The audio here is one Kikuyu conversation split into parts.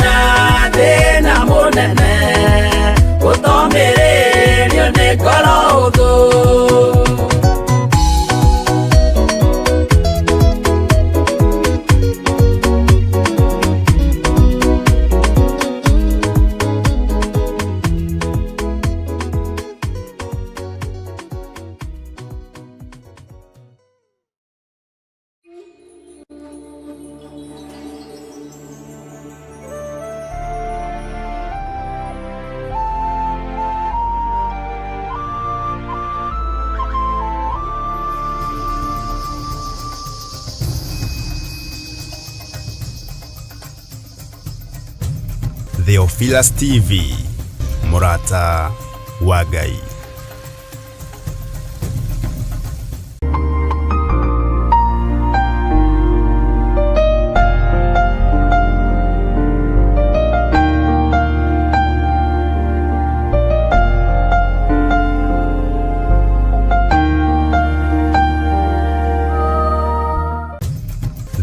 na thina munene gutomiririo ni ngoro uthu. Theophilus TV, Murata wa Ngai.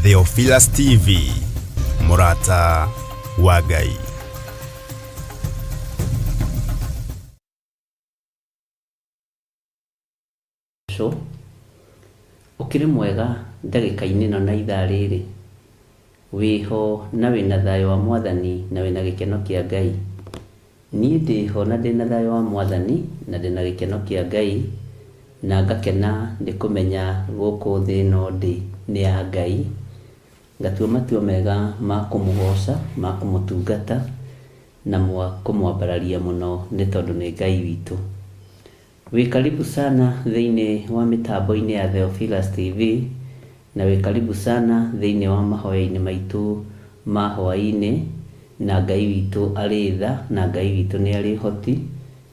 Theophilus TV, Murata wa Ngai. Ukiri mwega ndagika-inĩ no na ithaa rĩrĩ wiho na wĩna thayũ wa Mwathani na wĩna gĩkeno kĩa Ngai. Niĩ ndĩho na ndĩna thayũ wa Mwathani na ndĩna gĩkeno kĩa Ngai, na ngakena nĩ kũmenya gũkũ thĩ ĩno ndĩ nĩ ya Ngai, ngatua matua mega ma kũmũgoca, ma kũmũtungata na kũmwambararia mũno nĩ tondũ nĩ Ngai witũ. Wĩ karibu sana thĩinĩ wa mĩtambo-inĩ ya Theophilus TV, na wĩ karibu sana thĩinĩ wa mahoya-inĩ maitũ ma hwaĩ-inĩ, na Ngai witũ arĩ tha, na Ngai witũ nĩ arĩ hoti,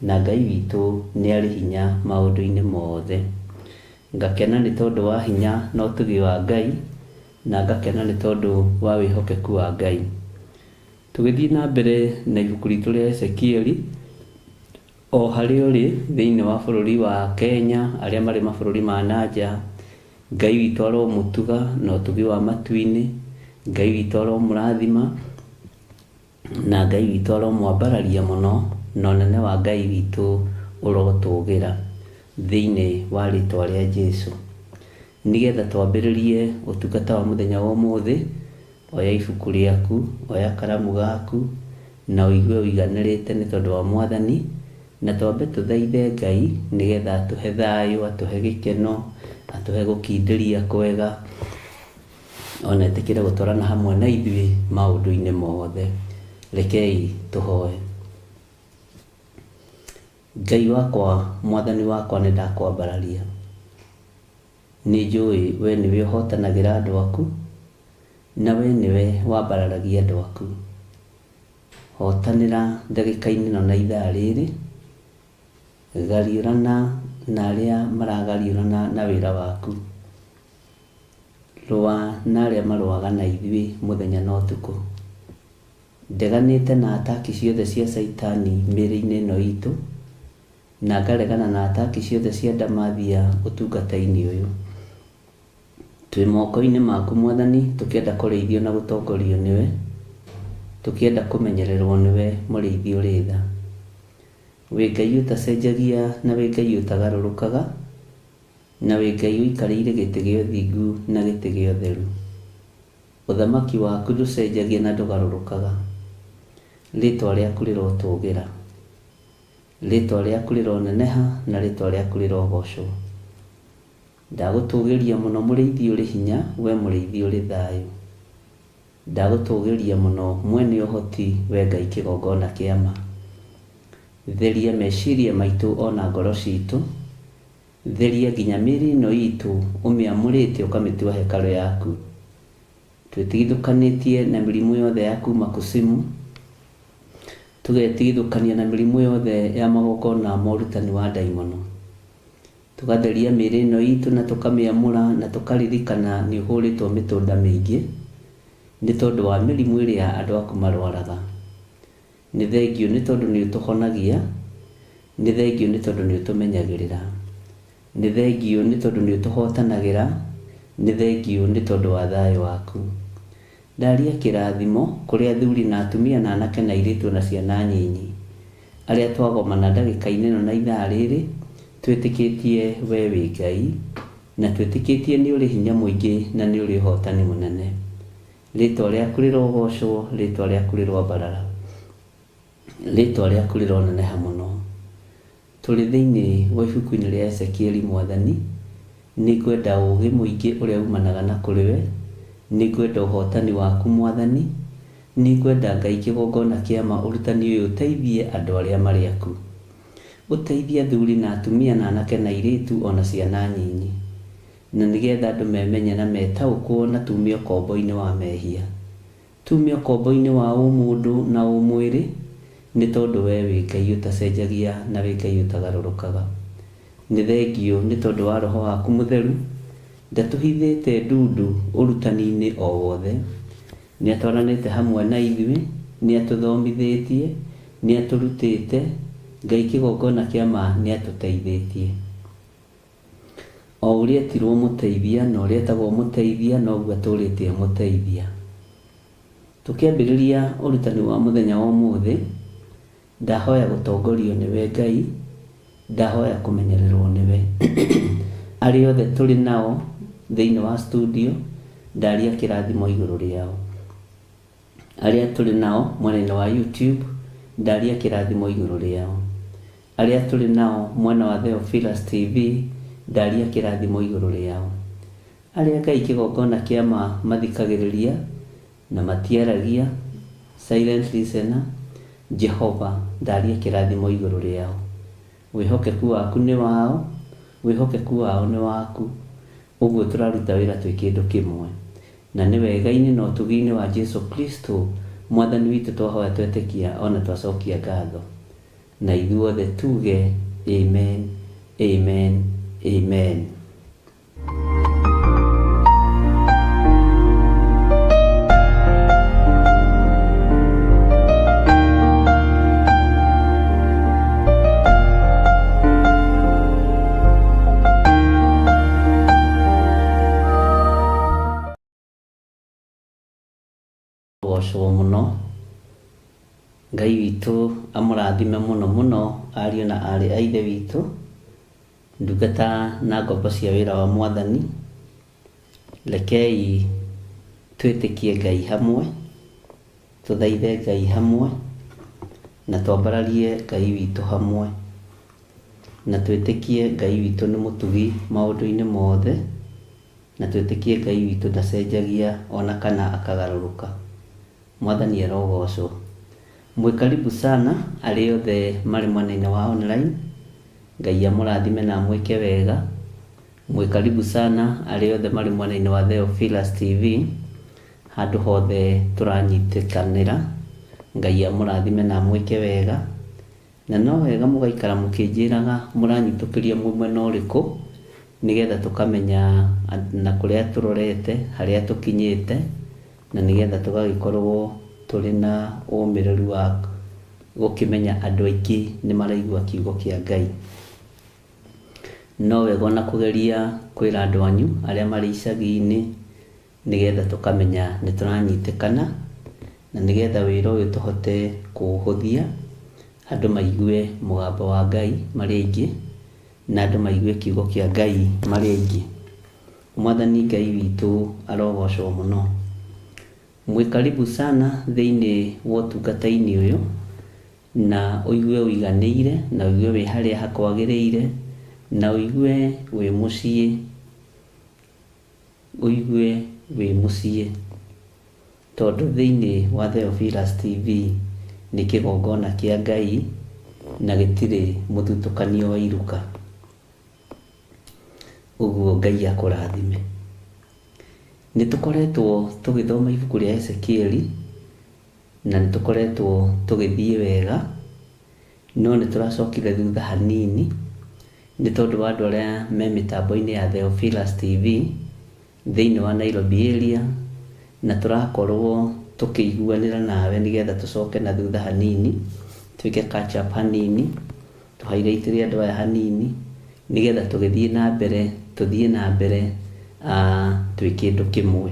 na Ngai witũ nĩ arĩ hinya maũndũ-inĩ mothe. Ngakena nĩ tondũ wa hinya na ũtugi wa Ngai, na ngakena nĩ tondũ wa wĩhokeku wa Ngai. Tũgĩthiĩ na mbere na ibuku ritũ rĩa Ezekieli, o harĩa ũrĩ thĩinĩ wa bũrũri wa Kenya, arĩa marĩ mabũrũri ma nanja, Ngai witũ aromũtuga na ũtugi wa matu-inĩ, Ngai witũ aromũrathima, na Ngai witũ aromwambararia mũno, na ũnene wa Ngai witũ ũrotũgĩra thĩinĩ wa rĩtwa rĩa Jesũ. Nĩgetha twambĩrĩrie ũtungata wa mũthenya wa ũmũthĩ, oya ibuku rĩaku, oya karamu gaku, na ũigue ũiganĩrĩte nĩ tondũ wa Mwathani, na twambe tũthaithe Ngai nĩgetha atũhe thayũ, atũhe gĩkeno, atũhe gũkindĩria kwega, ona etĩkĩre gũtwarana hamwe na ithuĩ maũndũ-inĩ mothe. Rekei tũhoe. Ngai wakwa, Mwathani wakwa, nĩ ndakwambararia. Nĩ njũĩ we nĩwe ũhotanagĩra andũ aku, na we nĩwe wambararagia andũ aku. Hotanĩra ndagĩka-inĩ no na ithaa rĩrĩ, gariũrana na arĩa maragariũrana na wĩra waku, rũa na arĩa marũaga na ithuĩ mũthenya na ũtukũ. Ndeganĩte na ataki ciothe cia Saitani mĩĩrĩ-inĩ ĩno itũ, na ngaregana na ataki ciothe cia ndamathia ũtungata-inĩ ũyũ. Twĩ moko-inĩ maku Mwathani, tũkĩenda kũrĩithio na gũtongorio nĩwe, tũkĩenda kũmenyererwo nĩwe mũrĩithi ũrĩ tha. Wĩ Ngai ũtacenjagia, na wĩ Ngai ũtagarũrũkaga, na wĩ Ngai ũikarĩire gĩtĩ gĩa ũthingu na gĩtĩ gĩa ũtheru. Ũthamaki waku ndũcenjagia na ndũgarũrũkaga. Rĩtwa rĩaku rĩrotũgĩra, rĩtwa rĩaku rĩroneneha, na rĩtwa rĩaku rĩrogocwo. Ndagũtũgĩria mũno mũrĩithi ũrĩ hinya, we mũrĩithi ũrĩ thayũ. Ndagũtũgĩria mũno mwene ũhoti, we Ngai kĩgongona kĩa ma. Theria meciria maitũ ona ngoro citũ, theria nginya mĩĩrĩ ĩno itũ, ũmĩamũrĩte ũkamĩtua hekarũ yaku. Twĩtigithũkanĩtie na mĩrimũ yothe ya kuma kusimu, tũgetigithũkania na mĩrimũ yothe ya magongona ma ũrutani wa ndaimono. Tũgatheria mĩĩrĩ ĩno itũ na tũkamĩamũra, na tũkaririkana nĩ ũhũrĩtwo mĩtũnda mĩingĩ nĩ tondũ wa mĩrimũ ĩrĩa andũ aku marwaraga. Nĩ thengiũ nĩ tondũ nĩ ũtũhonagia, nĩ thengiũ nĩ tondũ nĩ ũtũmenyagĩrĩra, nĩ thengiũ nĩ tondũ nĩ ũtũhotanagĩra, nĩ thengiũ nĩ tondũ wa thayũ waku. Ndaria kĩrathimo kũrĩ athuri na atumia na anake na airĩtu na ciana nyinyi arĩa twagomana ndagĩka-inĩ ĩno na ithaa rĩrĩ, twĩtĩkĩtie we wĩ Ngai na twĩtĩkĩtie nĩ ũrĩ hinya mũingĩ na nĩ ũrĩ ũhotani mũnene. Rĩtwa rĩaku rĩrogocwo, rĩtwa rĩaku rĩrombarara, rĩtwa rĩaku rĩroneneha mũno. Tũrĩ thĩinĩ wa ibuku-inĩ rĩa Ezekieli Mwathani. Nĩngwenda ũũgĩ mũingĩ ũrĩa umanaga na kũrĩ we, nĩngwenda ũhotani waku Mwathani, nĩngwenda Ngai kĩgongona kĩa ma ũrutani ũyũ ũteithie andũ arĩa marĩ aku, ũteithie athuri na atumia na anake na airĩtu ona ciana nyinyi, na nĩgetha andũ memenye na metaũkwo na tume ũkombo-inĩ wa mehia, tume ũkombo-inĩ wa ũmũndũ na ũmwĩrĩ, nĩ tondũ we wĩ Ngai ũtacenjagia na wĩ Ngai ũtagarũrũkaga. Nĩ thengio nĩ tondũ wa Roho waku Mũtheru, ndatũhithĩte ndundu ũrutani-inĩ o wothe, nĩ atwaranĩte hamwe na ithuĩ, nĩ atũthomithĩtie, nĩ atũrutĩte, Ngai kĩgongona kĩa ma nĩ atũteithĩtie. O ũrĩa etirwo mũteithia na ũrĩa etagwo mũteithia noguo atũrĩte mũteithia. Tũkĩambĩrĩria ũrutani wa mũthenya wa ũmũthĩ, ndahoya gũtongorio nĩwe Ngai, ndahoya kũmenyererwo nĩwe. Arĩa othe tũrĩ nao thĩinĩ wa studio, ndaria kĩrathimo igũrũ rĩao. Arĩa tũrĩ nao mwena-inĩ wa YouTube, ndaria kĩrathimo igũrũ rĩao. Arĩa tũrĩ nao mwena wa Theophilus TV, ndaria kĩrathimo igũrũ rĩao. Arĩa Ngai kĩgongona kĩa ma mathikagĩrĩria na matiaragia, silent listener, Jehova, ndaria kĩrathimo igũrũ rĩao. Wĩhokeku waku nĩ wao, wĩhokeku wao nĩ waku. Ũguo tũraruta wĩra twĩ kĩndũ kĩmwe, na nĩ wega-inĩ na ũtugi-inĩ wa Jesu Kristo Mwathani witũ twahoya twetĩkia ona twacokia ngatho, na ithuothe tuge amen, amen, amen. Gocwo mũno. Ngai witũ amũrathime mũno mũno ariũ na arĩ a ithe witũ, ndungata na ngombo cia wĩra wa Mwathani. Rekei twĩtĩkie Ngai hamwe, tũthaithe Ngai hamwe, na twambararie Ngai witũ hamwe, na twĩtĩkie Ngai witũ nĩ mũtugi maũndũ-inĩ mothe, na twĩtĩkie Ngai witũ ndacenjagia ona kana akagarũrũka. Mwathani arogocwo. Mwĩkaribu sana arĩ othe marĩ mwena-inĩ wa online. Ngai amũrathime na mwĩke wega. Mwĩkaribu sana arĩ othe marĩ mwena-inĩ wa Theophilus TV, handũ hothe tũranyitĩkanĩra. Ngai amũrathime na mwĩke wega. Na no wega mũgaikara mũkĩnjĩraga mũranyitũkĩria mwena ũrĩkũ, nĩgetha tũkamenya na kũrĩa tũrorete, harĩa tũkinyĩte, na nĩgetha tũgagĩkorwo tũrĩ na ũmĩrĩru wa gũkĩmenya andũ aingĩ nĩ maraigua kiugo kĩa Ngai. No wega na kũgeria kwĩra andũ anyu arĩa marĩ icagi-inĩ, nĩgetha tũkamenya nĩ tũranyitĩkana, na nĩgetha wĩra ũyũ tũhote kũũhũthia, andũ maigue mũgambo wa Ngai marĩ aingĩ, na andũ maigue kiugo kĩa Ngai marĩ aingĩ. Mwathani Ngai witũ arogocwo mũno. Mwĩkaribu sana thĩinĩ wa ũtungata-inĩ ũyũ, na ũigue ũiganĩire, na ũigue wĩ harĩa hakwagĩrĩire, na ũigue wĩ mũciĩ, ũigue wĩ mũciĩ, tondũ thĩinĩ wa Theophilus TV nĩ kĩgongona kĩa Ngai na gĩtirĩ mũthutũkanio wa iruka. Ũguo Ngai akũrathime. Nĩ tũkoretwo tũgĩthoma ibuku rĩa Ezekieli, na nĩ tũkoretwo tũgĩthiĩ wega, no nĩ tũracokire thutha hanini nĩ tondũ wa andũ arĩa me mĩtambo-inĩ ya Theophilus TV thĩinĩ wa Nairobi area, na tũrakorwo tũkĩiguanĩra nawe nĩgetha tũcoke na thutha hanini, twĩke catch up hanini, tũhighlight andũ aya hanini, nĩgetha tũgĩthiĩ na mbere, tũthiĩ na mbere twĩ kĩndũ kĩmwe.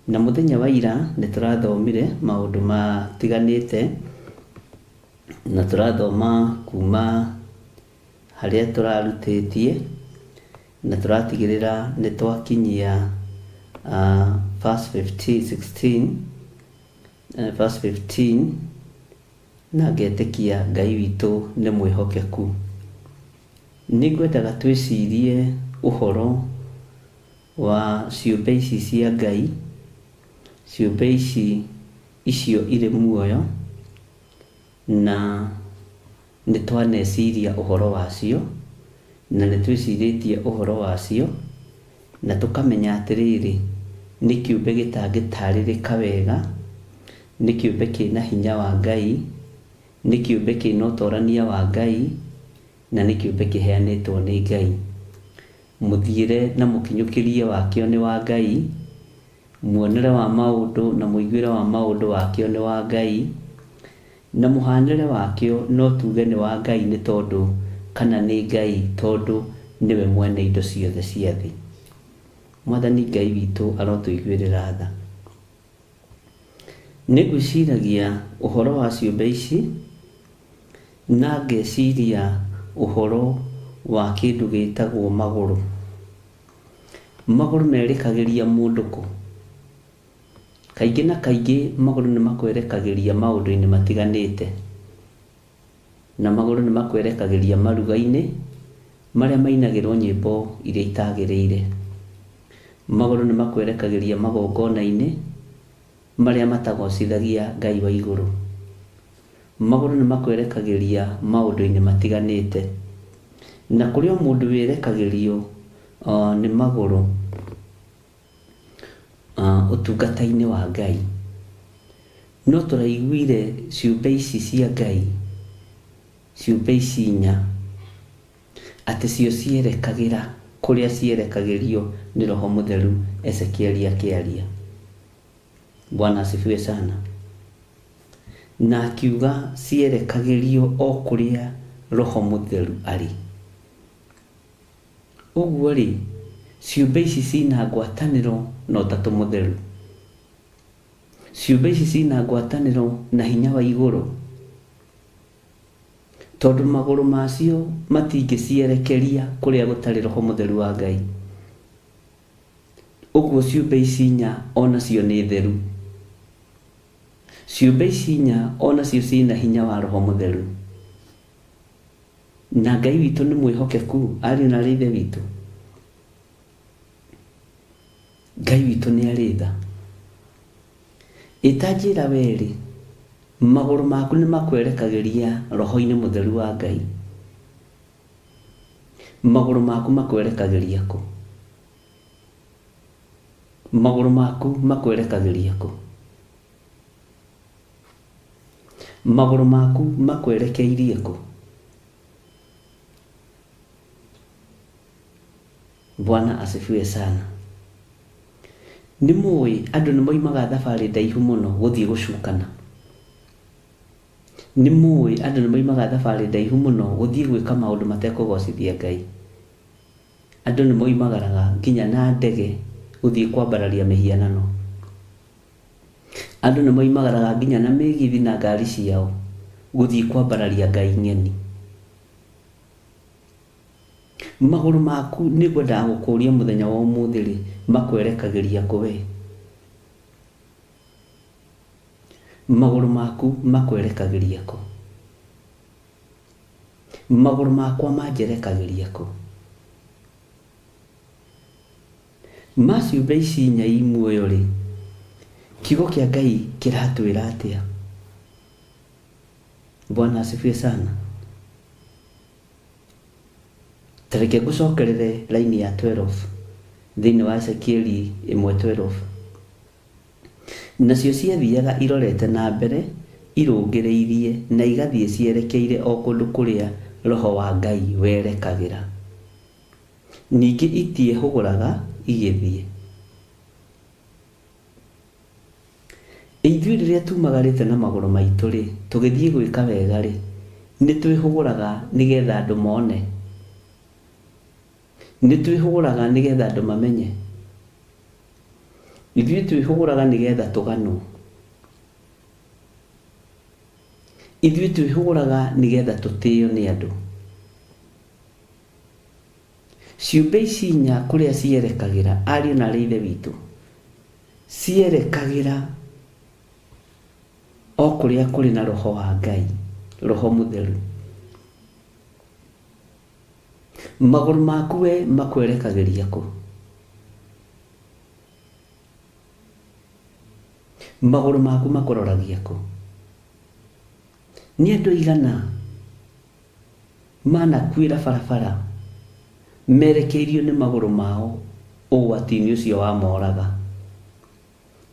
Na muthenya wa ira nĩ tũrathomire maũndũ matiganĩte, na tũrathoma kuma harĩa tũrarutĩtie, na tũratigĩrĩra nĩ twakinyia verse 15 na ngetĩkia Ngai witũ nĩ mwĩhokeku. Nĩngwendaga twĩcirie ũhoro wa ciũmbe ici cia Ngai, ciũmbe icio irĩ muoyo, na nĩ twaneciria ũhoro wacio, na nĩ twĩcirĩtie ũhoro wacio, na tũkamenya atĩrĩrĩ, nĩ kĩũmbe gĩtangĩtarĩrĩka wega, nĩ kĩũmbe kĩna hinya wa Ngai, nĩ kĩũmbe kĩna ũtorania wa Ngai, na nĩ kĩũmbe kĩheanĩtwo nĩ Ngai. Mũthiĩre na mũkinyũkĩrie wakĩo nĩ wa Ngai, muonere wa maũndũ na mũiguĩre wa maũndũ wakĩo nĩ wa Ngai, na mũhanĩre wakĩo no tuge nĩ wa Ngai nĩ tondũ, kana nĩ Ngai tondũ nĩwe mwene indo ciothe cia thĩ. Mwathani Ngai witũ arotũiguĩrĩra tha. Nĩngwĩciragia ũhoro wa ciũmbe ici, na ngeciria ũhoro wa kĩndũ gĩtagwo magũrũ. Magũrũ merĩkagĩria mũndũ kũ? Kaingĩ na kaingĩ magũrũ nĩ makwerekagĩria maũndũ-inĩ matiganĩte, na magũrũ nĩ makwerekagĩria maruga-inĩ marĩa mainagĩrwo nyĩmbo iria itagĩrĩire. Magũrũ nĩ makwerekagĩria magongona-inĩ marĩa matagocithagia Ngai wa igũrũ. Magũrũ nĩ makwerekagĩria maũndũ-inĩ matiganĩte, na kũrĩ o mũndũ wĩrekagĩrio nĩ magũrũ ũtungata-inĩ wa Ngai. No tũraiguire ciũmbe ici cia Ngai, ciũmbe ici inya, atĩ cio cierekagĩra kũrĩa cierekagĩrio nĩ Roho Mũtheru, Ezekieli akĩaria. Bwana asifiwe sana. Na akiuga cierekagĩrio o kũrĩa Roho Mũtheru arĩ. Ũguo rĩ, ciũmbe ici cina ngwatanĩro na Ũtatũ Mũtheru. Ciũmbe ici cina ngwatanĩro na hinya wa igũrũ, tondũ magũrũ macio matingĩcierekeria kũrĩa gũtarĩ Roho Mũtheru wa Ngai. Ũguo ciũmbe ici inya onacio nĩ theru. Ciũmbe ici inya onacio cina hinya wa Roho Mũtheru. Na Ngai witũ nĩ mwĩhokeku, ariũ na arĩ ithe witũ. Ngai witũ nĩ arĩ tha. Itanjĩra werĩ, magũrũ maku nĩ makwerekagĩria Roho-inĩ Mũtheru wa Ngai. Magũrũ maku makwerekagĩria kũ? Magũrũ maku makwerekagĩria kũ? Magũrũ maku makwerekeirie kũ? Bwana asifiwe sana. Nĩ mũĩ andũ nĩ moimaga thabarĩ ndaihu mũno gũthiĩ gũcukana. Nĩ mũĩ andũ nĩ moimaga thabarĩ ndaihu mũno gũthiĩ gwĩka maũndũ matekũgocithia Ngai. Andũ nĩ moimagaraga nginya na ndege gũthiĩ kwambararia mĩhianano. Andũ nĩ moimagaraga nginya na mĩgithi na ngari ciao gũthiĩ kwambararia Ngai ng'eni. Magũrũ maku nĩ ngwendaga gũkũria mũthenya wa ũmũthĩ rĩ, makwerekagĩria kũ we? Magũrũ maku makwerekagĩria kũ? Magũrũ makwa manjerekagĩria kũ? Ma ciũmbe ici inya i muoyo rĩ, kiugo kĩa Ngai kĩratwĩra atĩa? Bwana asifiwe sana. Tareke ngũcokerere laini ya 12 thĩinĩ wa Ezekieli 1:12. Nacio ciathiaga irorete na mbere, irũngĩrĩirie na igathiĩ cierekeire o kũndũ kũrĩa Roho wa Ngai werekagĩra. Ningĩ itiehũgũraga igĩthiĩ. Ithuĩ rĩrĩa tumagarĩte na magũrũ maitũ rĩ, tũgĩthiĩ gwĩka wega rĩ, nĩ twĩhũgũraga nĩgetha andũ mone. Nĩ twĩhũgũraga nĩgetha andũ mamenye. Ithuĩ twĩhũgũraga nĩgetha tũganwo. Ithuĩ twĩhũgũraga nĩgetha tũtĩo nĩ andũ. Ciũmbe ici inya kũrĩa cierekagĩra, ariũ na aarĩ a Ithe witũ, cierekagĩra o kũrĩa kũrĩ na Roho wa Ngai, Roho Mũtheru. Magũrũ maku we makwerekagĩria kũ? Magũrũ maku makũroragia kũ? Nĩ andũ aigana manakuĩra barabara merekeirio nĩ magũrũ mao ũgwati-inĩ ũcio wa moraga,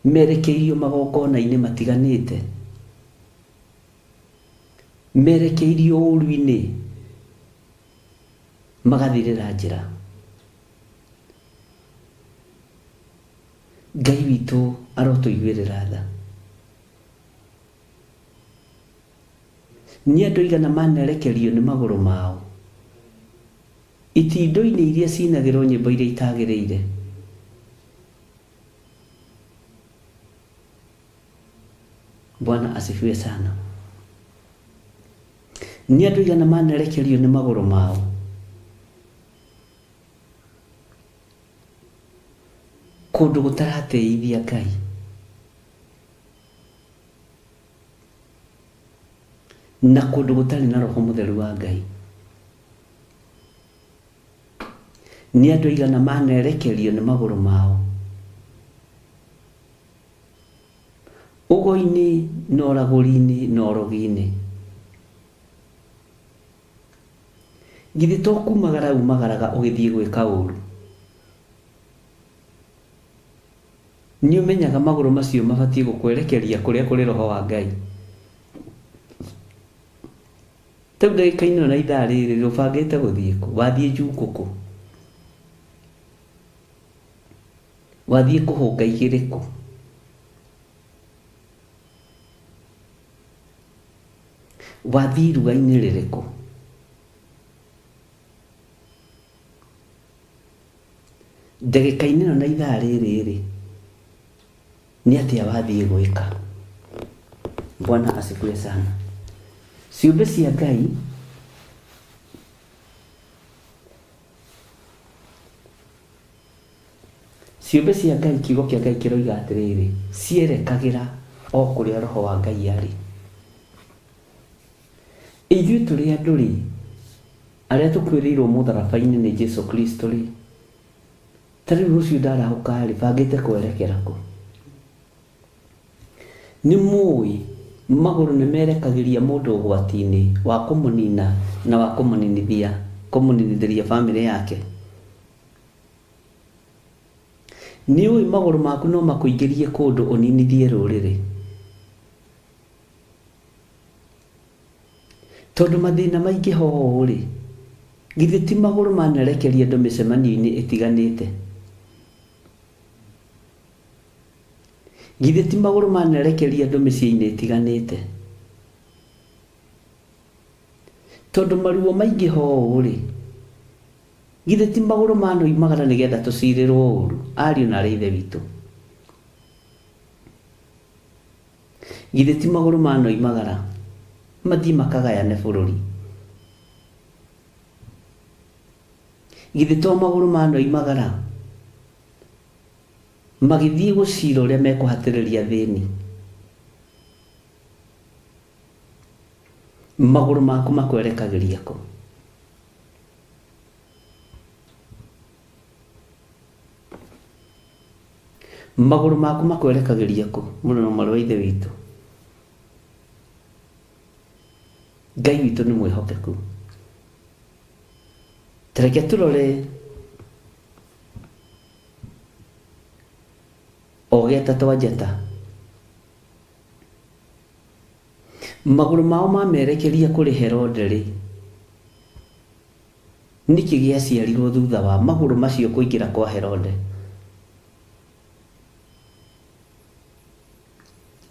merekeirio magongona-inĩ matiganĩte, merekeirio ũũru-inĩ, magathirĩra njĩra. Ngai witũ arotũiguĩrĩra tha. Nĩ andũ aigana manerekerio nĩ magũrũ mao itindo-inĩ iria cinagĩrwo nyĩmbo iria itagĩrĩire. Bwana asifiwe sana. Nĩ andũ aigana manerekerio nĩ magũrũ mao kũndũ gũtarateithia Ngai. Na kũndũ gũtarĩ na Roho Mũtheru wa Ngai. Nĩ andũ aigana manerekerio nĩ magũrũ mao ũgo-inĩ na ũragũri-inĩ na ũrogi-inĩ. Githĩ to kumagara umagaraga ũgĩthiĩ gwĩka ũũru? Nĩ ũmenyaga magũrũ macio mabatiĩ gũkwerekeria kũrĩa kũrĩ Roho wa Ngai. Tau ndagĩka-inĩ na ithaa rĩrĩ rũbangĩte gũthiĩ kũ? Wathiĩ njukũ kũ? Wathiĩ kũhũnga igĩrĩ kũ? Wathiĩ iruga-inĩ rĩrĩkũ? Ndagĩka-inĩ na ithaa rĩrĩ nĩ atĩa wathiĩ gwĩka? Bwana asifiwe sana. Ciũmbe cia Ngai ciũmbe cia Ngai, kiugo kĩa Ngai kĩroiga atĩrĩrĩ, cierekagĩra o kũrĩa Roho wa Ngai arĩ. Ithuĩ tũrĩ andũ rĩ, arĩa tũkuĩrĩirwo mũtharaba-inĩ nĩ Jesũ Kristo rĩ, ta rĩu rũciũ ndarahũka rĩ, bangĩte kwerekera kũ? Nĩ mũĩ magũrũ nĩ merekagĩria mũndũ ũgwati-inĩ wa kũmũnina na wa kũmũninithĩria bamĩrĩ yake. Nĩ ũĩ magũrũ maku no makũingĩrie kũndũ ũninithie rũrĩrĩ. Tondũ mathĩna maingĩ ho rĩ, githĩ ti magũrũ manerekeria andũ mĩcemanio-inĩ ĩtiganĩte? Githĩ ti magũrũ manerekeria andũ mĩciĩ-inĩ ĩtiganĩte? Tondũ maruo maingĩ ho rĩ, githĩ ti magũrũ manoimagara nĩgetha tũcirĩrwo ũũru, ariũ na aarĩ a Ithe witũ? Githĩ ti magũrũ manoimagara mathiĩ makagayane bũrũri? Githĩ to magũrũ manoimagara magĩthiĩ gũcira ũrĩa mekũhatĩrĩria thĩni? Magũrũ maku makwerekagĩria kũ? Magũrũ maku makwerekagĩria kũ, mũno mwarĩ wa Ithe witũ? Ngai witũ nĩ mwĩhokeku. Tareke tũrore Ogeta wa Njata. Magũrũ mao mamerekeria kũrĩ Herode rĩ, nĩkĩ gĩaciarirwo thutha wa magũrũ macio kũingĩra kwa Herode?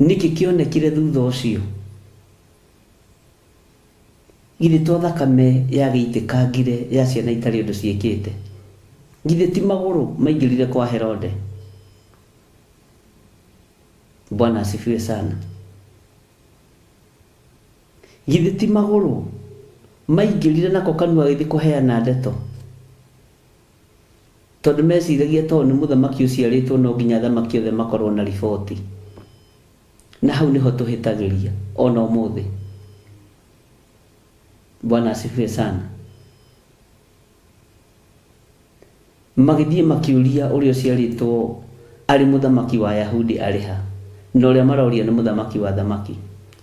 Nĩkĩ kĩonekire thutha ũcio? Githĩ to thakame yagĩitĩkangire ya ciana itarĩ ũndũ ciĩkĩte? Githĩ ti magũrũ maingĩrire kwa Herode? Bwana asifiwe sana. Githĩ ti magũrũ maingĩrire nako kanua gĩthiĩ kũheana ndeto, tondũ meciragia tondũ nĩ mũthamaki ũciarĩtwo no nginya athamaki othe makorwo na riboti, na hau nĩho tũhĩtagĩria ona ũmũthĩ. Bwana asifiwe sana. Magĩthiĩ makiuria ũrĩa ũciarĩtwo arĩ mũthamaki wa Ayahudi arĩ ha, na ũrĩa maroria nĩ mũthamaki wa thamaki,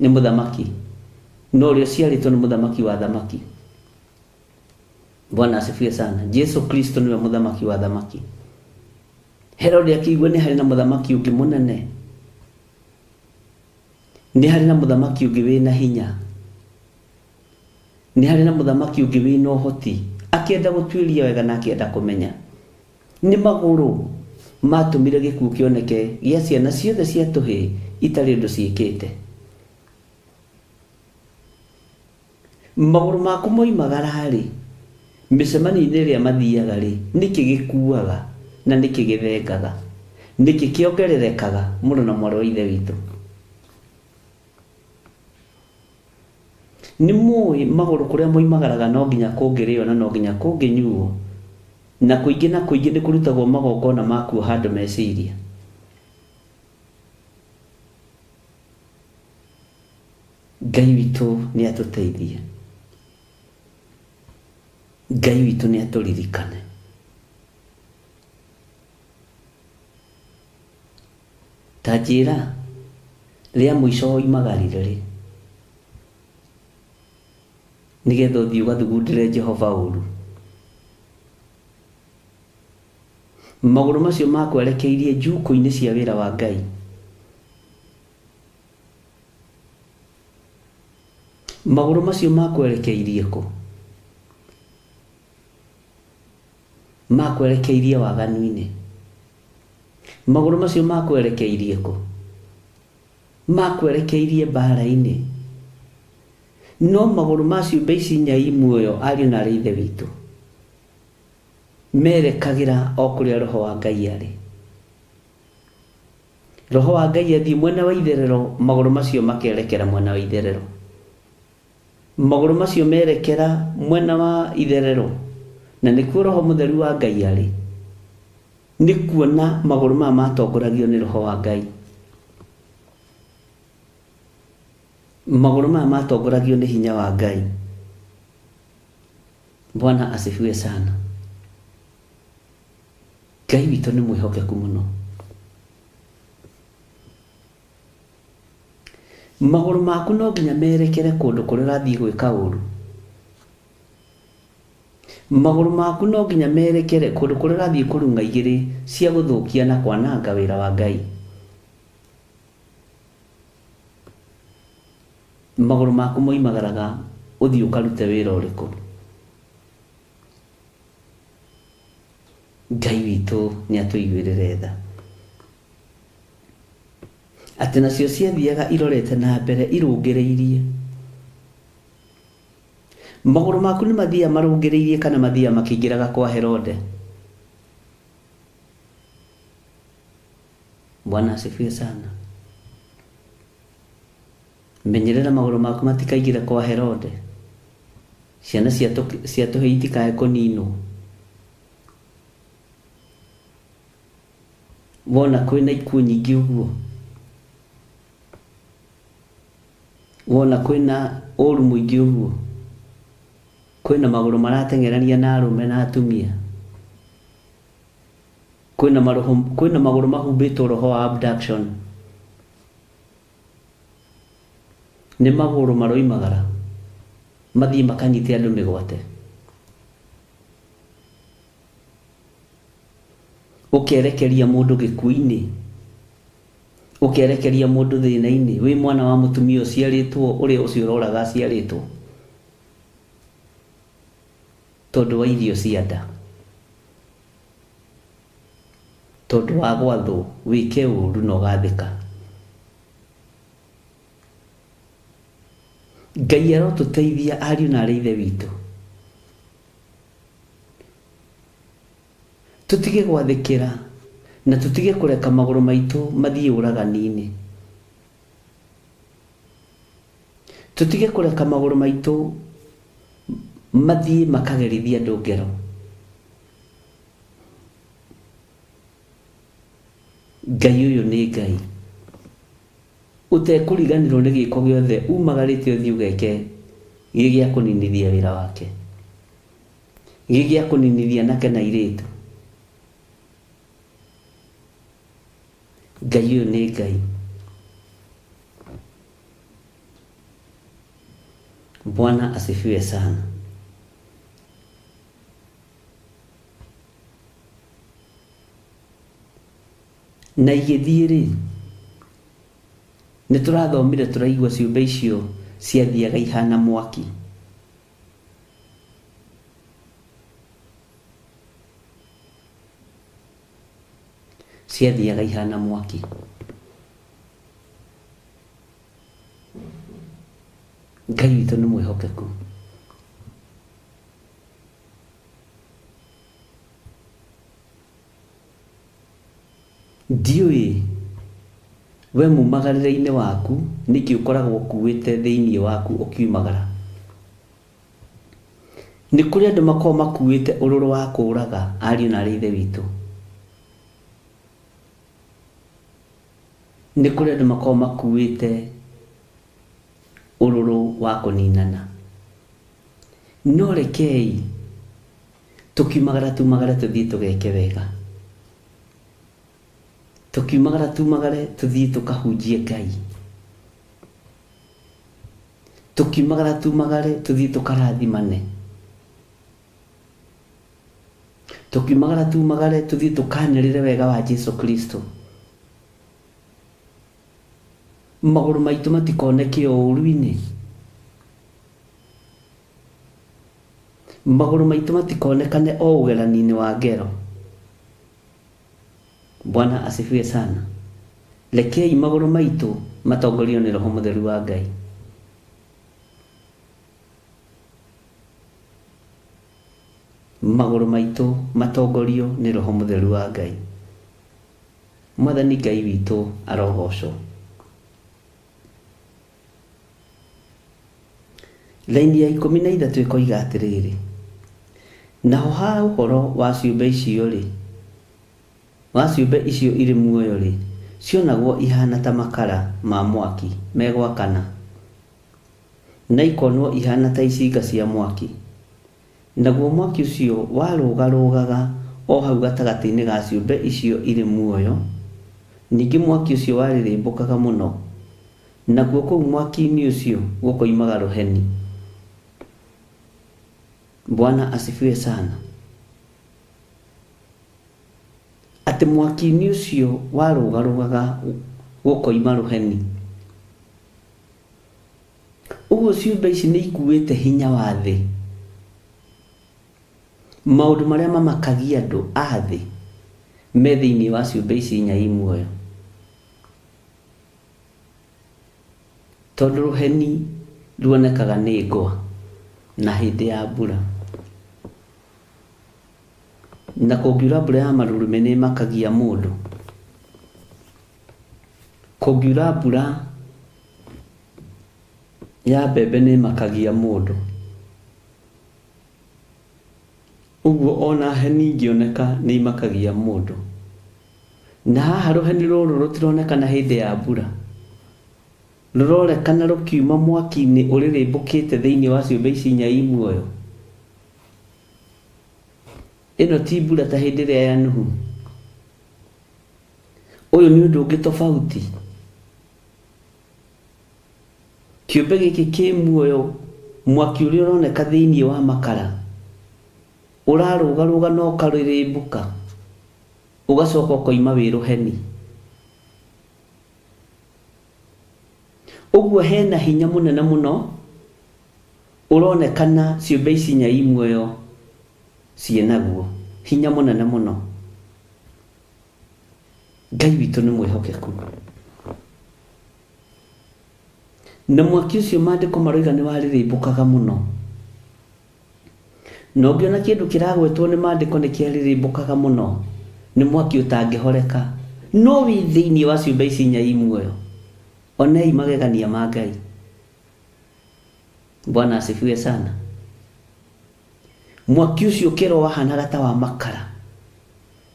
nĩ mũthamaki, no ũrĩa ũciarĩtwo nĩ mũthamaki wa thamaki. Bwana asifiwe sana. Jesu Kristo nĩwe mũthamaki wa thamaki. Herode akĩigua nĩ harĩ na mũthamaki ũngĩ mũnene, nĩ harĩ na mũthamaki ũngĩ wĩna hinya, nĩ harĩ na mũthamaki ũngĩ wĩna ũhoti, akĩenda gũtuĩria wega na akĩenda kũmenya. Nĩ magũrũ matũmire gĩkuũ kĩoneke gĩa ciana ciothe cia tũhĩĩ itarĩ ũndũ ciĩkĩte. Magũrũ maku moimagara rĩ, mĩcemanio-inĩ ĩrĩa mathiaga rĩ, nĩkĩ gĩkuaga na nĩkĩ gĩthengaga, nĩkĩ kĩongererekaga mũno na mwarĩ wa ithe witũ? Nĩ mũĩ magũrũ kũrĩa moimagaraga no nginya kũngĩrĩo na no nginya kũngĩnyuo, na kũingĩ nĩ kũrutagwo magongona ma kuoha andũ meciria. Ngai witũ nĩ atũteithie, Ngai witũ nĩ atũririkane. Ta njĩra rĩa mũico oimagarire rĩ, nĩgetha ũthiĩ ũgathugundĩre Jehova ũru. Magũrũ macio makwerekeirie njukũ-inĩ cia wĩra wa Ngai. Magũrũ macio makwerekeirie kũ? Makwerekeirie waganu-inĩ. Magũrũ macio makwerekeirie kũ? Makwerekeirie mbara-inĩ. No magũrũ macio ici nyai muoyo ariũ na arĩ ithe witũ merekagĩra o kũrĩa Roho wa Ngai arĩ. Roho wa Ngai athiĩ mwena wa itherero, magũrũ macio makerekera mwena wa itherero. Magũrũ macio merekera mwena wa itherero, na nĩkuo Roho Mũtheru wa Ngai arĩ, nĩ kuona magũrũ maya matongoragio nĩ Roho wa Ngai. Magũrũ maya matongoragio nĩ hinya wa Ngai. Bwana asifiwe sana. Ngai witũ nĩ mwĩhokeku mũno. Magũrũ maku no nginya merekere kũndũ kũrĩa ũrathiĩ gwĩka ũru. Magũrũ maku no nginya merekere kũndũ kũrĩa ũrathiĩ kũrunga igĩrĩ cia gũthũkia na kwananga wĩra wa Ngai. Magũrũ maku moimagaraga ũthiĩ ũkarute wĩra ũrĩkũ? Ngai witũ nĩ atũiguĩrĩre tha, atĩ nacio ciathiaga irorete na mbere irũngĩrĩirie. Magũrũ maku nĩ mathiaga marũngĩrĩirie kana mathiaga makĩingĩraga kwa Herode? Bwana asifiwe sana. Menyerera magũrũ maku matikaingĩre kwa Herode. Ciana cia tũhĩĩ itikae kũninwo. Wona kwĩna ikuũ nyingĩ ũguo, wona kwĩna ũru mũingĩ ũguo, kwĩna magũrũ marateng'erania na arũme na atumia, kwĩna magũrũ mahumbĩtwo roho wa abduction, nĩ magũrũ maroimagara mathiĩ makanyite andũ mĩgwate. Ũkerekeria mũndũ gĩkuũ-inĩ, ũkerekeria mũndũ thĩna-inĩ, wĩ mwana wa mũtumia ũciarĩtwo ũrĩa ũcio ũroraga aciarĩtwo tondũ wa irio cia nda, tondũ wa gwathwo wĩke ũru na ũgathĩka. Ngai arotũteithia ariũ na arĩ ithe witũ, tũtige gwathĩkĩra na tũtige kũreka magũrũ maitũ mathiĩ ũragani-inĩ. tutige kureka maguru maitu mathie makagerithia andu ngero. Ngai uyu ni Ngai utekuriganirwo ni giko giothe umagarite uthii ugeke gigia kuninithia wira wake, gigia kuninithia nake na iritu. Ngai uyu ni Ngai. Bwana asifiwe sana. Na igithiri ni turathomire turaigua ciumbe icio ciathiaga ihana mwaki. Ciathiaga ihana mwaki. Ngai witũ nĩ mwĩhokeku. Ndiũĩ we mumagarĩre-inĩ waku nĩkĩ ũkoragwo ũkuĩte thĩinĩ waku ũkiumagara. Nĩ kũrĩ andũ makoragwo makuĩte ũrũrũ wa kũũraga ariũ na aarĩ a Ithe witũ. Nĩ kũrĩ andũ makoragwo makuĩte ũrũrũ wa kũninana. No rekei tukiumagara tuthiĩ tũgeke wega. Tukiumagara tuthiĩ tũkahunjie Ngai. Tukiumagara tuthiĩ tũkarathimane. Tukiumagara tuthiĩ tũkanĩrĩre wega wa Jesu Kristo. Magũrũ maitũ matikoneke ũũru-inĩ. Magũrũ maitũ matikonekane o ũgerani-inĩ wa ngero. Bwana asifiwe sana. Rekei magũrũ maitũ matongorio nĩ Roho Mũtheru wa Ngai. Magũrũ maitũ matongorio nĩ Roho Mũtheru wa Ngai. Mwathani Ngai witũ arogocwo. Laini ya 13 ikoiga atĩrĩrĩ, naho ha ũhoro wa ciũmbe icio rĩ, wa ciũmbe icio irĩ muoyo rĩ, cionagwo ihana ta makara ma mwaki megwakana, na ikonwo ihana ta icinga cia mwaki. Naguo mwaki ũcio warũgarũgaga o hau gatagatĩ-inĩ ga ciũmbe icio irĩ muoyo. Ningĩ mwaki ũcio warĩrĩmbũkaga mũno, naguo kũu mwaki-inĩ ũcio gũkoimaga rũheni. Bwana asifiwe sana. Atĩ mwaki-inĩ ũcio warũgarũgaga gũkoima rũheni. Ũguo ciũmbe ici nĩ ikuĩte hinya wa thĩ. Maũndũ marĩa mamakagia andũ a thĩ me thĩinĩ wa ciũmbe ici inya i muoyo. Tondũ rũheni ruonekaga nĩ ngwa na hĩndĩ ya mbura. Na kũngiura mbura ya marurumĩ nĩ makagia mũndũ. Kũngiura mbura ya mbembe nĩ makagia mũndũ. Ũguo ona heni ingĩoneka nĩ imakagia mũndũ. Na haha rũheni rũrũ rũtironekana hĩndĩ ya mbura. Rũrorekana rũkiuma mwaki-inĩ ũrĩrĩmbũkĩte thĩinĩ wa ciũmbe ici inya i muoyo. Ĩno ti mbura ta hĩndĩ ĩrĩa ya Nuhu. Ũyũ nĩ ũndũ ũngĩ tofauti. Kĩũmbe gĩkĩ kĩ muoyo, mwaki ũrĩa ũroneka thĩinĩ wa makara ũrarũgarũga na ũkarĩrĩmbũka ũgacoka ũkoima wĩ rũheni. Ũguo hena hinya mũnene mũno ũronekana ciũmbe ici inya i muoyo ciĩnaguo. Hinya mũnene mũno. Ngai witũ nĩ mwĩhokeku. Na mwaki ũcio maandĩko maroiga nĩ warĩrĩmbũkaga mũno. Na ũngĩona kĩndũ kĩragwetwo nĩ maandĩko nĩ kĩarĩrĩmbũkaga mũno, nĩ mwaki ũtangĩhoreka. No wĩ thĩinĩ wa ciũmbe ici inya i muoyo. Onei magegania ma Ngai. Bwana asifiwe sana. Mwaki ucio kero wahanaga ta wa makara,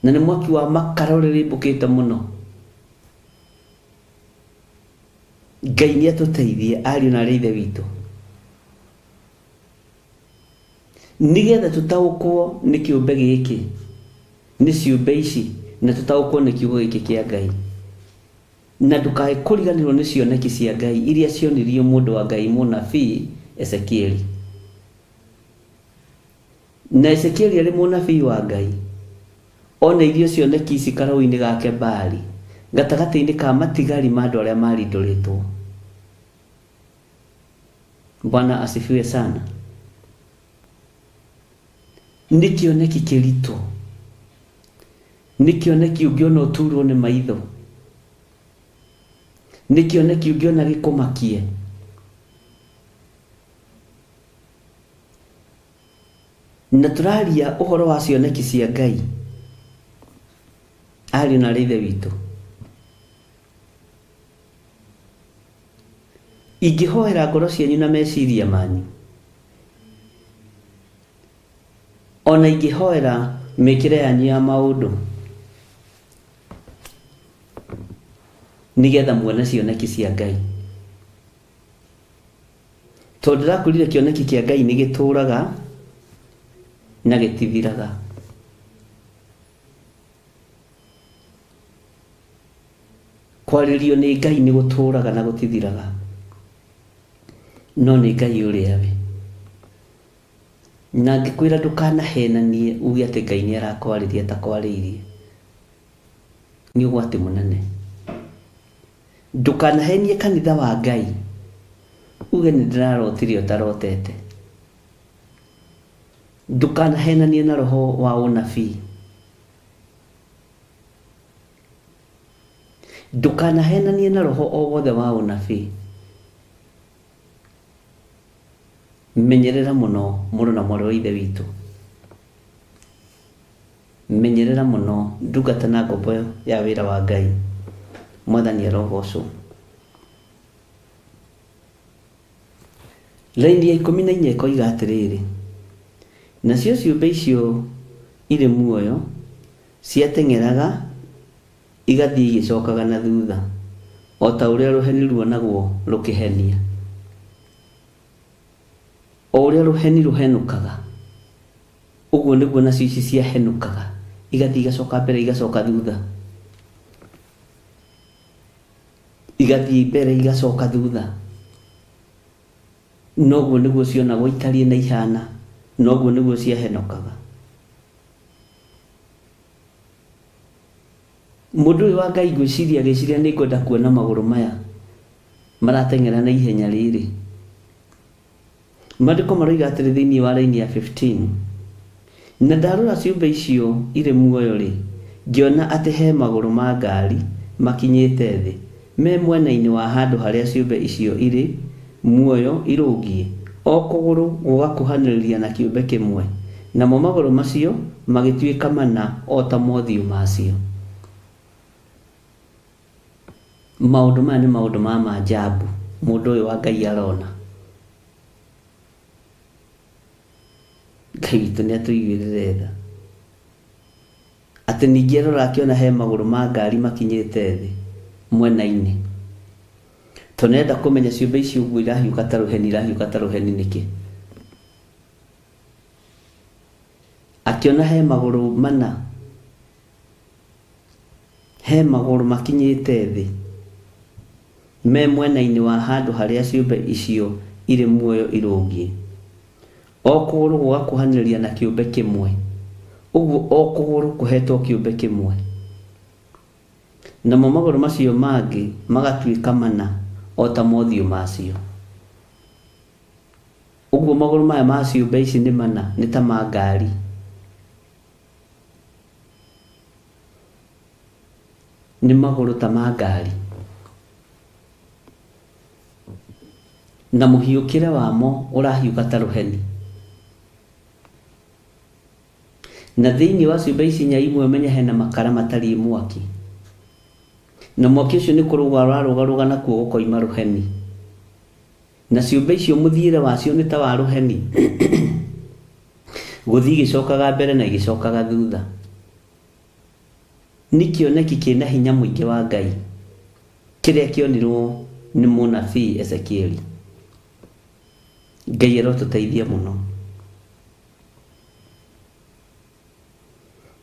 na nĩ mwaki wa makara ũrĩrĩmbũkĩte mũno. Ngai nĩ atũteithie ariũ na ithe witũ, nigetha tũtaũkwo nĩ kĩũmbe gĩkĩ, nĩ ciũmbe ici, na tũtaũkwo nĩ kiugo gĩkĩ kĩa Ngai, na ndũkae kũriganĩrwo nĩ cioneki cia Ngai iria cionirio mũndũ wa Ngai mũnabii Ezekieli. Na Ezekieli arĩ mũnabii wa Ngai, ona irio cioneki ici karũinĩ gake Baali, gatagatĩ-inĩ ka matigari ma andũ arĩa marindũrĩtwo. Bwana asifiwe sana. Nĩ kĩoneki kĩritũ, nĩ kĩoneki ũngĩona ũturwo nĩ maitho, nĩ kĩoneki ũngĩona gĩkũmakie. Na tũraria ũhoro wa cioneki cia Ngai, ariũ na ithe witũ. Ingĩhoera ngoro cianyu na meciria manyu, ona ingĩhoera mĩkĩre yanyu ya maũndũ, nigetha muone cioneki cia Ngai. Tondũ ndĩrakwĩrire kĩoneki kĩa Ngai nĩ gĩtũũraga na gĩtithiraga. Kwarĩrio nĩ Ngai nĩ gũtũũraga na gũtithiraga, no nĩ Ngai ũrĩa we. Na ngĩkwĩra ndũkanahenanie uge atĩ Ngai nĩ arakwarĩria ta kwarĩirie, nĩ ũgwati mũnene. Ndũkanahenie kanitha wa Ngai uge nĩ ndĩrarotire ũtarotete. Ndũkanahenanie na roho wa ũnabii. Ndũkanahenanie na roho o wothe wa ũnabii. Menyerera mũno mũrũ na mwarĩ wa ithe witũ, menyerera mũno ndungata na ngombo ya wĩra wa Ngai. Mwathani arogocwo. Laini ya 14 ĩkoiga atĩrĩrĩ, nacio ciũmbe icio irĩ muoyo ciateng'eraga igathiĩ igĩcokaga na thutha, o ta ũrĩa rũheni ruonagwo rũkĩhenia. O ũrĩa rũheni rũhenũkaga, ũguo nĩguo nacio ici ciahenũkaga, igathiĩ igacoka mbere igacoka thutha, igathiĩ mbere igacoka thutha. Noguo nĩguo cionagwo itariĩ na ihana, noguo nĩguo ciahenokaga. Mũndũ ũyũ wa Ngai gwĩciria gĩciria nĩ ngwenda kuona magũrũ maya marateng'era na ihenya rĩrĩ. Maandĩko maroiga atĩrĩ thĩinĩ wa raini ya 15, na ndarora ciũmbe icio irĩ muoyo rĩ, ngĩona atĩ he magũrũ ma ngari makinyĩte thĩ, me mwena-inĩ wa handũ harĩa ciũmbe icio irĩ muoyo irũngiĩ, o kũgũrũ gũgakuhanĩrĩria na kĩũmbe kĩmwe, namo magũrũ macio magĩtuĩka mana o ta mothiũ macio. Maũndũ maya nĩ maũndũ ma maajabu mũndũ ũyũ wa Ngai arona. Ngai witũ nĩ atũiguĩrĩre tha. Atĩ ningĩ arora akĩona he magũrũ ma ngari makinyĩte thĩ mwena-inĩ. Tũnenda kũmenya ciũmbe ici ũguo irahiũka ta rũheni, irahiũka ta rũheni nĩkĩ? Akĩona he magũrũ mana, he magũrũ makinyĩte thĩ, me mwena-inĩ wa handũ harĩa ciũmbe icio irĩ muoyo irũngiĩ, o kũgũrũ gũgakuhanĩrĩria na kĩũmbe kĩmwe, ũguo o kũgũrũ kũhetwo kĩũmbe kĩmwe, namo magũrũ macio mangĩ magatuĩka mana o ta mothiũ macio. Ũguo magũrũ maya ma ciũmbe ici nĩ mana, nĩ ta ma ngari. Nĩ magũrũ ta ma ngari, na mũhiũkĩre wamo ũrahiũka ta rũheni. Na thĩinĩ wa ciũmbe ici nya imwe menya hena makara matariĩ mwaki, na mwaki ũcio nĩ kũrũga ũrarũgarũga nakuo gũkoima rũheni. na ciũmbe icio mũthiĩre wacio nĩ ta wa rũheni gũthiĩ gĩcokaga mbere na gĩcokaga thutha. Nĩ kĩoneki kĩna hinya mũingĩ wa Ngai kĩrĩa kĩonirwo nĩ mũnabii Ezekieli. Ngai arotũteithia mũno.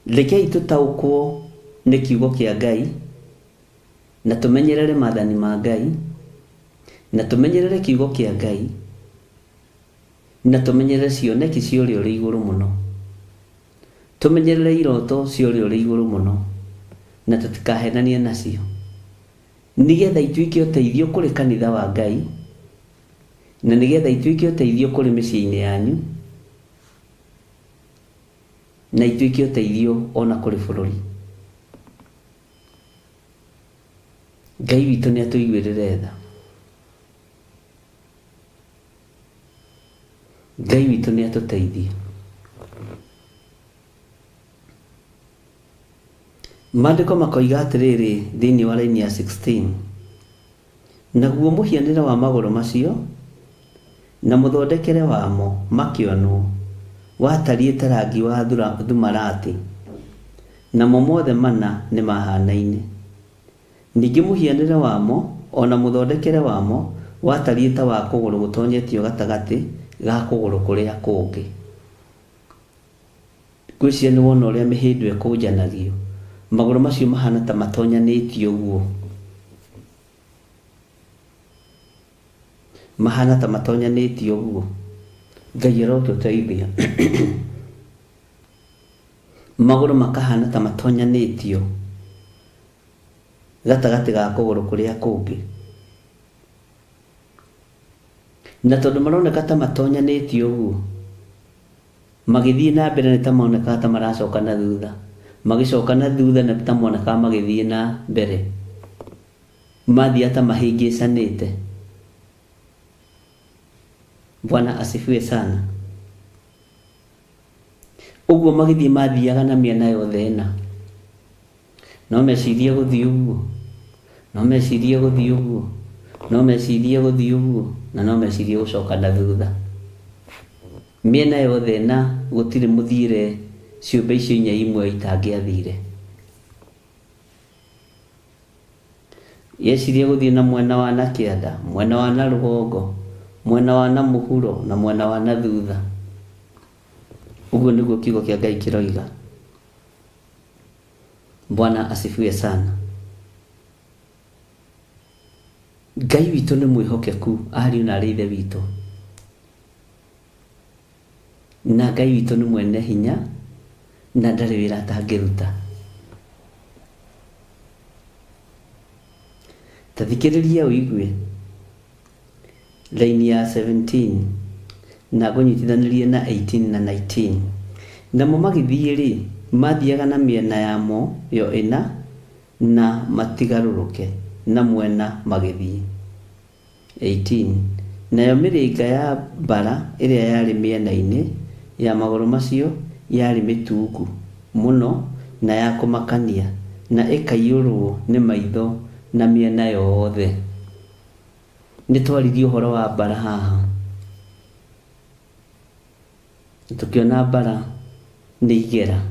Rekei tũtaũkwo nĩ kiugo kĩa Ngai na tũmenyerere maathani ma Ngai na tũmenyerere kiugo kĩa Ngai na tũmenyerere cioneki cia ũrĩa ũrĩ igũrũ mũno. Tũmenyerere iroto cia ũrĩa ũrĩ igũrũ mũno na tũtikahenanie nacio, nĩgetha ituĩke ũteithio kũrĩ kanitha wa Ngai na nĩgetha ituĩke ũteithio kũrĩ mĩciĩ-inĩ yanyu na ituĩke ũteithio ona kũrĩ bũrũri. Ngai witũ nĩ atũiguĩrĩre tha. Ngai witũ nĩ atũteithie. Maandĩko makoiga atĩrĩrĩ thĩinĩ wa raini ya 16, naguo mũhianĩre wa magũrũ macio na mũthondekere wamo makĩonwo watariĩ ta rangi wa thumarati, namo mothe mana nĩ mahanaine. Ningĩ mũhianĩre wamo ona mũthondekere wamo watariĩ ta wa kũgũrũ gũtonyetio gatagatĩ ga kũgũrũ kũrĩa kũngĩ. Ngwĩciria nĩ wona ũrĩa mĩhĩndo ĩkũnjanagio, magũrũ macio mahana ta matonyanĩtio ũguo, mahana ta matonyanĩtio ũguo. Ngai arotũteithia. Magũrũ makahana ta matonyanĩtio gatagatĩ ga kũgũrũ kũrĩa kũngĩ, na tondũ maroneka ta matonyanĩtio ũguo, magĩthiĩ na mbere nĩ ta monekaga ta maracoka na thutha, magĩcoka na thutha nĩ ta monekaga magĩthiĩ na mbere, mathiĩ ta mahĩngĩcanĩte. Bwana asifiwe sana. Ũguo magĩthiĩ mathiaga na mĩena yothe ĩna, no mecirie gũthiĩ ũguo, no mecirie gũthiĩ ũguo, no mecirie gũthiĩ ũguo, na no mecirie gũcoka na thutha. Mĩena yothe ĩna gũtirĩ mũthiĩre ciũmbe icio inya imwe itangĩathire. Yecirie gũthiĩ na mwena wa na kĩanda, mwena wa na rũgongo, mwena wa na mũhuro na mwena wa na thutha. Ũguo nĩguo kiugo kĩa Ngai kĩroiga. Bwana asifiwe sana. Ngai witũ nĩ mwĩhokeku, ariũ na arĩ ithe witũ, na Ngai witũ nĩ mwene hinya na ndarĩ wĩra atangĩruta. Ta thikĩrĩria ũigue raini ya 17 na ngũnyitithanĩrie na 18 na 19. Namo magĩthiĩ rĩ, mathiaga na mĩena yamo yo ĩna na matigarũrũke na mwena magĩthiĩ. 18. Nayo mĩrĩnga ya mbara ĩrĩa yarĩ mĩena-inĩ ya magũrũ macio yarĩ mĩtungu mũno na ya kũmakania, na ĩkaiyũrwo nĩ maitho na mĩena yothe. Nĩ twaririe ũhoro wa mbara haha. Tukiona mbara nĩ igera,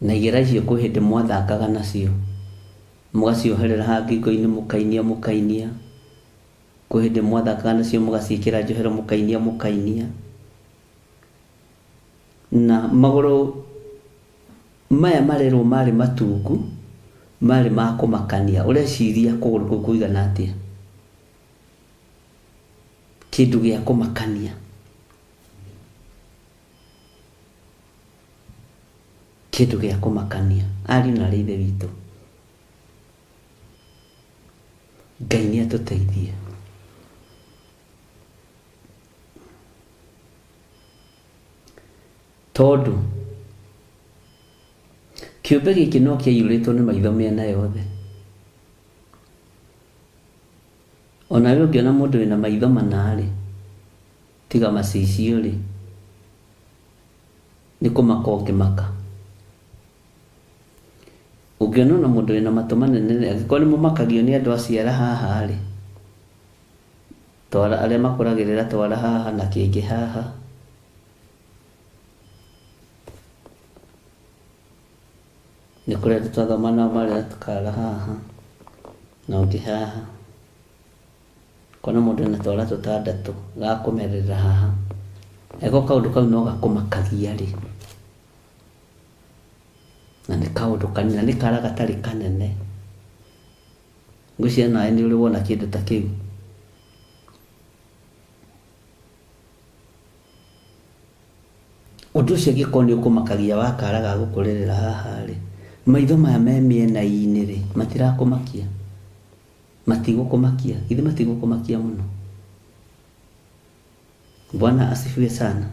na igera icio kwĩ hĩndĩ mwathakaga nacio, mũgacioherera haha ngingo-inĩ mũkainia, kwĩ hĩndĩ mwathakaga nacio mũgaciĩkĩra njohero mũkainia. Na magũrũ maya marerwo marĩ matungu, marĩ ma kũmakania. Ũreciria kũgũrũ kũu kũigana atĩa? Kĩndũ gĩa kũmakania, kĩndũ gĩa kũmakania. Ariũ na arĩ ithe witũ, Ngai nĩ atũteithie. Tondũ kĩũmbe gĩkĩ no kĩaiyũrĩtwo nĩ maitho mĩena yothe. Ona we ũngĩona mũndũ wĩna maitho mana-rĩ, tiga macicio-rĩ, nĩ kũmaka ũngĩmaka. Ũngĩona ona mũndũ wĩna matũ manene, angĩkorwo nĩ mũmakagio nĩ andũ aciara haha-rĩ, twara arĩa makũragĩrĩra twara haha na kĩngĩ haha. Nĩ kũrĩa tũtathoma na marĩa tũkara haha na ũngĩ haha. Kona mũndũ ena twara tũtandatũ gakũmerera haha. Ego kaũndũ kau no gakũmakagia rĩ. Na nĩ kaũndũ kanini, na nĩ kara gatarĩ kanene. Ngwĩciria nawe nĩ ũrĩ wona kĩndũ ta kĩu. Ũndũ ũcio angĩkorwo nĩ ũkũmakagia wa kara ga gũkũrĩrĩra haha rĩ, maitho maya me mĩena-inĩ rĩ, matirakũmakia? Matigũkũmakia? Ithe matigũkũmakia mũno? Bwana asifiwe sana.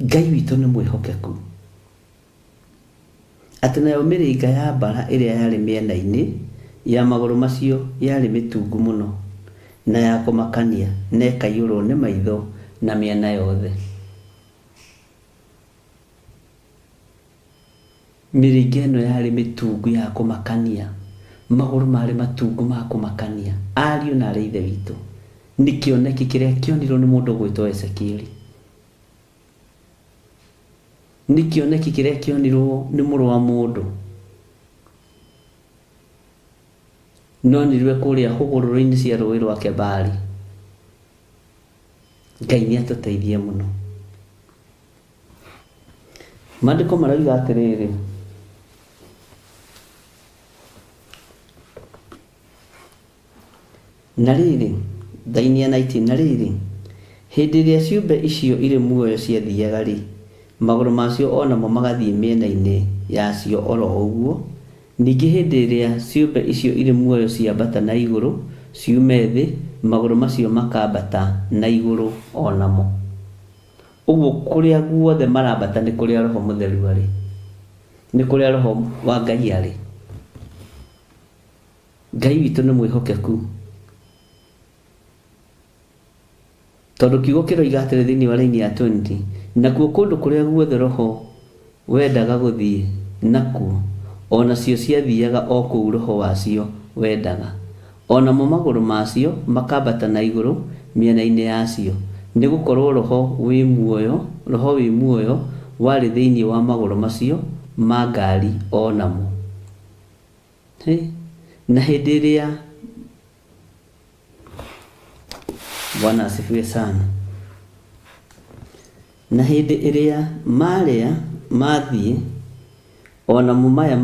Ngai witũ nĩ mwĩhokeku. Atĩ nayo mĩrĩnga ya mbara ĩrĩa yarĩ mĩena-inĩ ya magũrũ macio yarĩ mĩtungu mũno na ya kũmakania, na ĩkaiyũrwo nĩ maitho na mĩena yothe. Mĩrĩnga ĩno yarĩ mĩtungu ya kũmakania, magũrũ marĩ matungu ma kũmakania. Ariũ na arĩ ithe witũ, nĩ kĩoneki kĩrĩa kĩonirwo nĩ mũndũ gwĩtwo Ezekieli. Nĩ kĩoneki kĩrĩa kĩonirwo nĩ mũrũ wa mũndũ, nonirwe kũrĩa hũgũrũrũ-inĩ cia rũĩ rwa Kebari. Ngai nĩ atũteithie mũno. Maandĩko marauga atĩrĩrĩ, na rĩrĩ, Thainia 19, na rĩrĩ, hĩndĩ ĩrĩa ciũmbe icio irĩ muoyo ciathiaga rĩ, magũrũ macio onamo magathiĩ mĩena-inĩ yacio oro ũguo. Ningĩ hĩndĩ ĩrĩa ciũmbe icio irĩ muoyo ciambata na igũrũ ciume thĩ, magũrũ macio makambata na igũrũ onamo. Ũguo kũrĩa guothe marambata nĩ kũrĩa Roho Mũtheru arĩ, nĩ kũrĩa Roho wa Ngai arĩ. Ngai witũ nĩ mwĩhokeku. Tondũ kiugo kĩroiga atĩrĩ thĩinĩ wa raini ya 20, nakuo kũndũ kũrĩa guothe Roho wendaga gũthiĩ nakuo, onacio ciathiaga o kũu Roho wacio wendaga. Onamo magũrũ macio makambata na igũrũ mĩena-inĩ yacio, nĩ gũkorwo Roho wĩ muoyo warĩ thĩinĩ wa magũrũ macio ma ngari onamo. Na hĩndĩ ĩrĩa Bwana asifiwe sana. Na hĩndĩ ĩrĩa mathiĩ onamo maya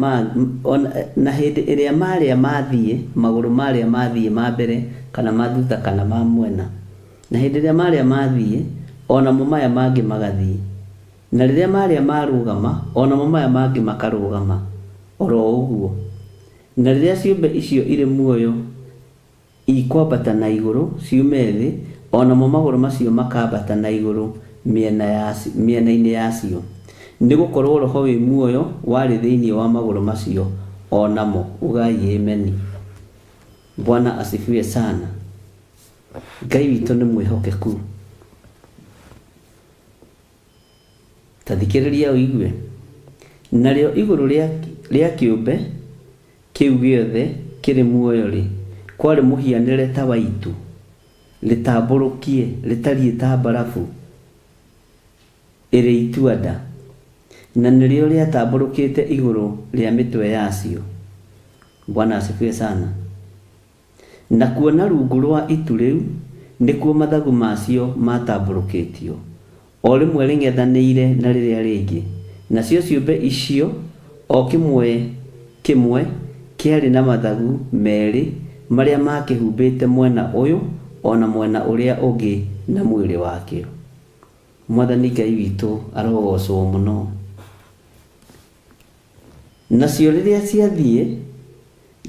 na hĩndĩ ĩrĩa mathiĩ, magũrũ marĩa mathiĩ ma mbere kana ma thutha kana ma mwena, na hĩndĩ ĩrĩa mathiĩ onamo maya mangĩ magathiĩ, na rĩrĩa marũgama onamo maya mangĩ makarũgama oro ũguo. Na rĩrĩa ciũmbe icio irĩ muoyo ikwambata na igũrũ ciume thĩ, onamo magũrũ macio makambata na igũrũ mĩena-inĩ yacio, nĩ gũkorwo Roho wĩ muoyo warĩ thĩinĩ wa magũrũ macio onamo. Ugai ameni. Bwana asifiwe sana. Ngai witũ nĩ mwĩhokeku. Tathikĩrĩria ũigue. Narĩo igũrũ rĩa kĩũmbe kĩu gĩothe kĩrĩ muoyo rĩ, kwarĩ mũhianĩre ta wa itu rĩtambũrũkie, rĩtariĩ ta mbarabu ĩrĩ ituanda, na nĩrĩo rĩatambũrũkĩte igũrũ rĩa mĩtwe yacio. Bwana asifiwe sana. Na kuona rungu rwa itu rĩu nĩkuo mathagu macio matambũrũkĩtio, o rĩmwe rĩng'ethanĩire na rĩrĩa rĩngĩ. Nacio ciũmbe icio o kĩmwe kĩarĩ na mathagu merĩ marĩa makĩhumbĩte mwena ũyũ ona mwena ũrĩa ũngĩ na mwĩrĩ wakĩo. Mwathani Ngai witũ arogocwo mũno. Nacio rĩrĩa ciathiĩ,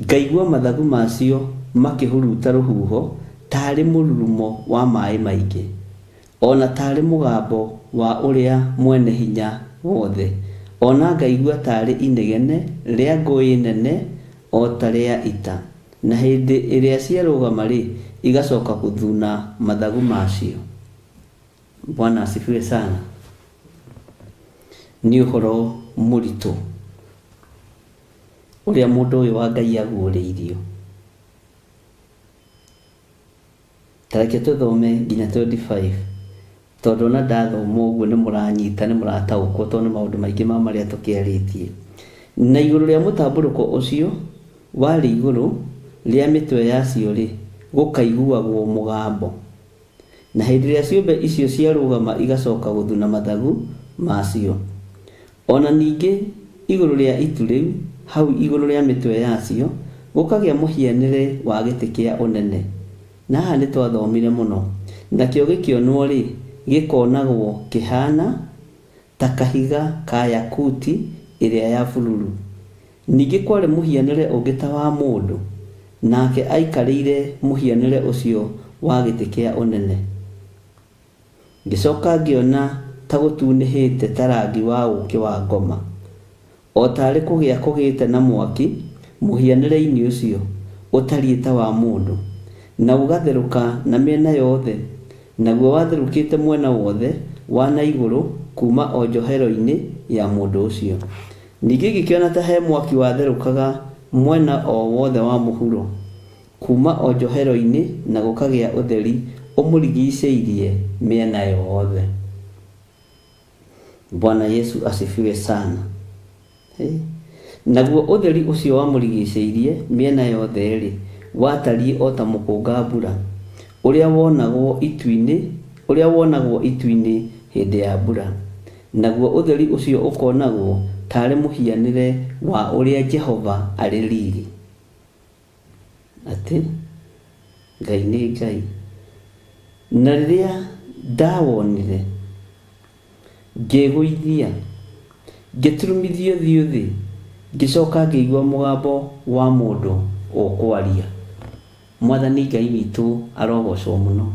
ngaigua mathagu macio makĩhuruta rũhuho tarĩ mũrurumo wa maĩ maingĩ, ona tarĩ mũgambo wa ũrĩa mwene hinya wothe, ona ngaigua tarĩ inegene rĩa ngũĩ nene o ta rĩa ita. Na hĩndĩ ĩrĩa ciarũgama rĩ, igacoka gũthuna mathagu macio. Bwana asifiwe sana. Nĩ ũhoro mũritũ ũrĩa mũndũ ũyũ wa Ngai aguũrĩirio. tareke tuthome nginya 25 tondu na ndathoma uguo ni muranyita ni murataukwo tondu ni maundu maingi ma maria tukiaritie. Na iguru ria mutamburuko ucio wari iguru ria mitwe yacio ri gukaiguagwo mugambo, na hindi ria ciumbe icio ciarugama igacoka guthuna mathagu macio. Ona ningi iguru ria itu riu hau iguru ria mitwe yacio gukagia muhianire wa giti kia unene. Na haha nitwathomire muno, nakio gikionwo ri gikonagwo kihana ta kahiga ka yakuti iria ya bururu. Ningi kwari muhianire ungi ta wa mundu, nake aikarire muhianire ucio wa giti kia unene. Ngicoka ngiona ta gutunihite ta rangi wa uki wa ngoma, o tari kugia kugite na mwaki muhianire-ini ucio utariĩ ta wa mundu, na ugatheruka na miena yothe, naguo watherukite mwena wothe wa na iguru kuma o njohero-ini ya mundu ucio. Ningi ngikiona ta he mwaki watherukaga mwena o wothe wa muhuro kuma o njohero-ini, na gukagia utheri umurigicĩirie miena yothe. Bwana Yesu asifiwe sana. Naguo utheri ucio wamurigicĩirie miena yothe ri watariĩ o ta mũkũnga mbura uria wonagwo itu-ini hindi ya mbura. Naguo utheri ucio ukonagwo tari muhianire wa uria Jehova ari riri. Ati Ngai ni Ngai. Na riria ndawonire ngĩgũithia ngĩturumithio thiũ thĩ, ngicoka ngĩigua mugambo wa mundu ukwaria. Mwathani Ngai witu arogocwo muno.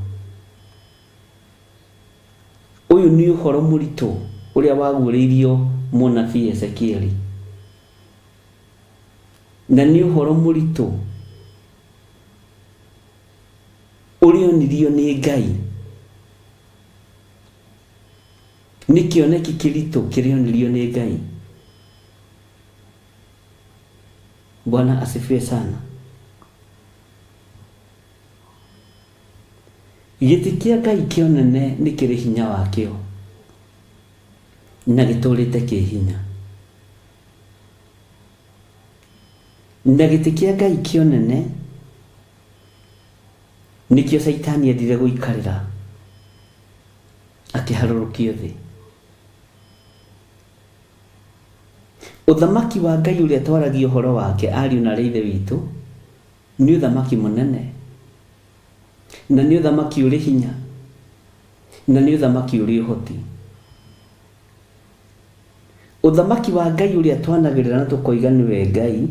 Uyu ni uhoro muritu uria waguũrĩirio munabii Ezekieli, na ni uhoro muritu urionirio ni Ngai. Ni kioneki kiritu kirionirio ni Ngai. Bwana asifiwe sana. Giti kia Ngai kionene ni kiri hinya wakio, na giturite ki hinya. Na giti kia Ngai kionene nikio Saitani endire guikarira akiharurukio thi. Uthamaki wa Ngai uria twaragia uhoro wake ariũ na ithe witu ni uthamaki munene, na ni uthamaki uri hinya, na ni uthamaki uri uhoti. Uthamaki wa Ngai uria twanagirira na tukoiga niwe Ngai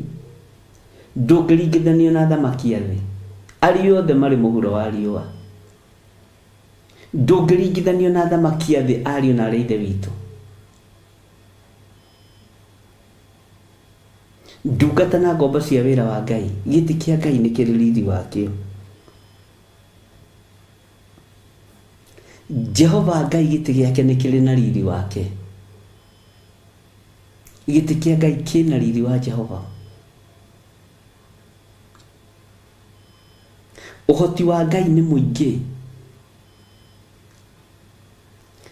ndũngĩringithanio na thamaki a thĩ arĩa othe marĩ mũhuro wa riũa. Ndũngĩringithanio na thamaki a thĩ ariũ na ithe witu. Ndungata na ngombo cia wĩra wa Ngai, gĩtĩ kĩa Ngai nĩ kĩrĩ riri wakĩo. Jehova Ngai gĩtĩ gĩake nĩ kĩrĩ na riri wake. Gĩtĩ kĩa Ngai kĩna riri wa Jehova. Ũhoti wa Ngai nĩ mũingĩ.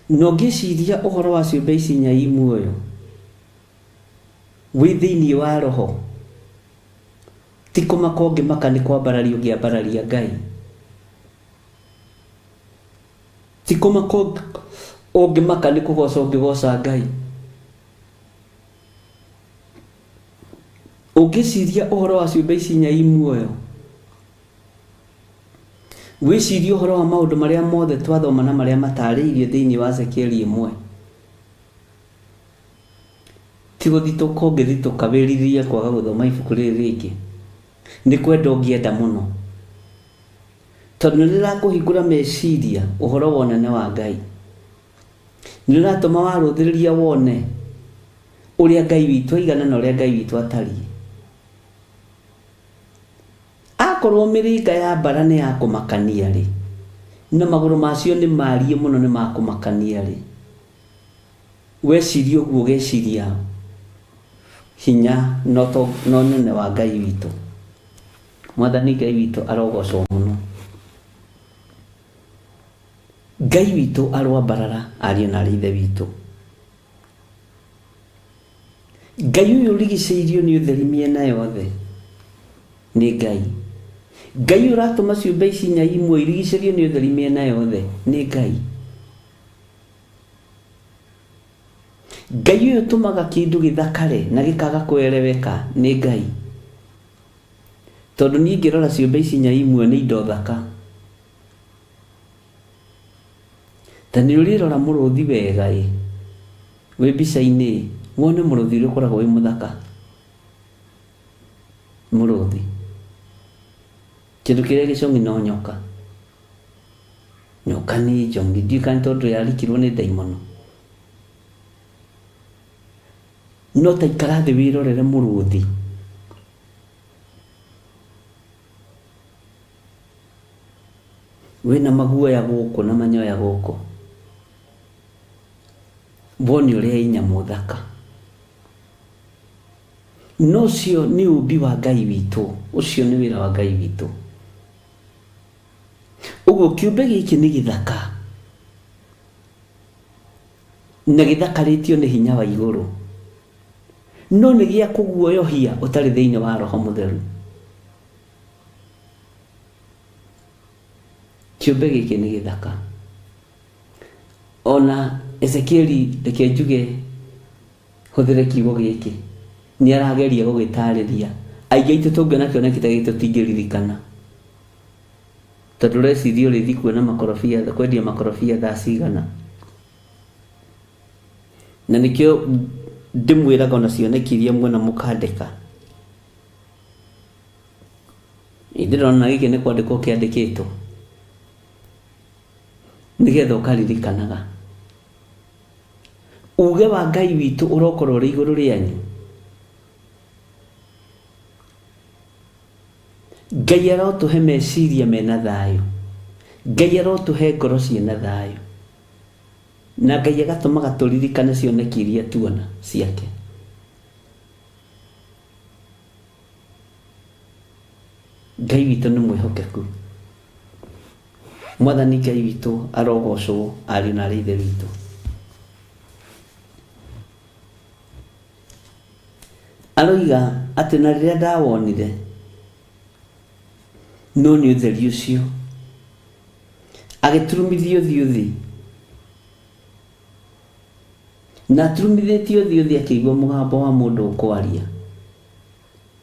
No ngĩciria ũhoro wa ciũmbe ici nyai muoyo wĩ thĩinĩ wa roho, ti kũmaka ũngĩmaka nĩ kwambararia ũngĩambararia Ngai. Ti kũmaka ũngĩmaka nĩ kũgoca ũngĩgoca Ngai. Ũngĩciria ũhoro wa ciũmbe ici nyai muoyo, wĩcirie ũhoro wa maũndũ marĩa mothe twathoma na marĩa matarĩirio thĩinĩ wa Ezekieli 1. Ti gũthitũka ũngĩthitũka wĩrirĩrie kwaga gũthoma ibuku rĩrĩ rĩngĩ. Nĩ kwenda ũngĩenda mũno, tondũ nĩ rĩrakũhingũra meciria ũhoro wa ũnene wa Ngai. Nĩ rĩratũma warũthĩrĩria wone ũrĩa Ngai witũ aigana na ũrĩa Ngai witũ atariĩ. Akorwo mĩringa ya mbara nĩ ya kũmakania rĩ, na magũrũ macio nĩ mariĩ mũno nĩ ma kũmakania rĩ, wecirie ũguo ũgeciria hinya no nene wa Ngai witũ. Mwathani Ngai witũ arogocwo mũno. Ngai witũ arwambarara ariũ na ithe witũ. Ngai ũyũ ũrigicĩirio nĩ ũtheri mĩena yothe nĩ Ngai. Ngai ũratũma ciũmbe ici inya imwe irigicĩrio nĩ ũtheri mĩena yothe nĩ Ngai. Ngai ũyũ ũtũmaga kĩndũ gĩthakare na gĩkaga kũereweka nĩ Ngai. Tondũ niĩ ngĩrora ciũmbe ici inya imwe nĩ indo thaka. Ta nĩ ũrĩrora mũrũthi wega wĩ mbica-inĩ wone mũrũthi ũrĩa ũkoragwo wĩ mũthaka. Mũrũthi kĩndũ kĩrĩa gĩcong'i no nyoka. Nyoka nĩ njongi, ndiũĩ kana tondũ yarikirwo nĩ ndaimono. No ta ikara thĩ wĩrorere mũrũthi. Wĩna maguoya gũkũ na manyoya gũkũ. Wone ũrĩa ĩ nyamũ thaka. No ũcio nĩ ũmbi wa Ngai witũ. Ũcio nĩ wĩra wa Ngai witũ. Ũguo kĩũmbe gĩkĩ nĩ gĩthaka. Na gĩthakarĩtio nĩ hinya wa igũrũ. No nĩ gĩa kũguoyohia ũtarĩ thĩinĩ wa Roho Mũtheru. Kĩũmbe gĩkĩ nĩ gĩthaka. Ona Ezekieli reke njuge hũthĩre kiugo gĩkĩ nĩ arageria gũgĩtarĩria. Aingĩ aitũ tũngĩona kĩoneki ta gĩkĩ tũtingĩririkana. Tondũ reciria ũrĩthi kuona makorobia, kwendia makorobia thaa cigana. Na nĩkĩo ndĩmwĩraga ona cioneki iria mwena mũkandĩka. Ndĩrona gĩkĩ nĩ kwandĩkwo kĩandĩkĩtwo nĩgetha ũkaririkanaga. Uge wa Ngai witũ ũrokorwo ũrĩ igũrũ rĩanyu. Ngai arotũhe meciria mena thayũ. Ngai arotũhe ngoro ciĩna thayũ. Na Ngai agatũmaga tũririkane cioneki iria tuona ciake. Ngai witũ nĩ mwĩhokeku. Mwathani Ngai witũ arogocwo ariũ na ithe witũ. Aroiga atĩ na rĩrĩa ndawonire no nĩ ũtheri ũcio. Agĩturumithia ũthiũ thĩ. Na aturumithĩtie ũthiũ thĩ akĩigua mũgambo wa mũndũ ũkwaria.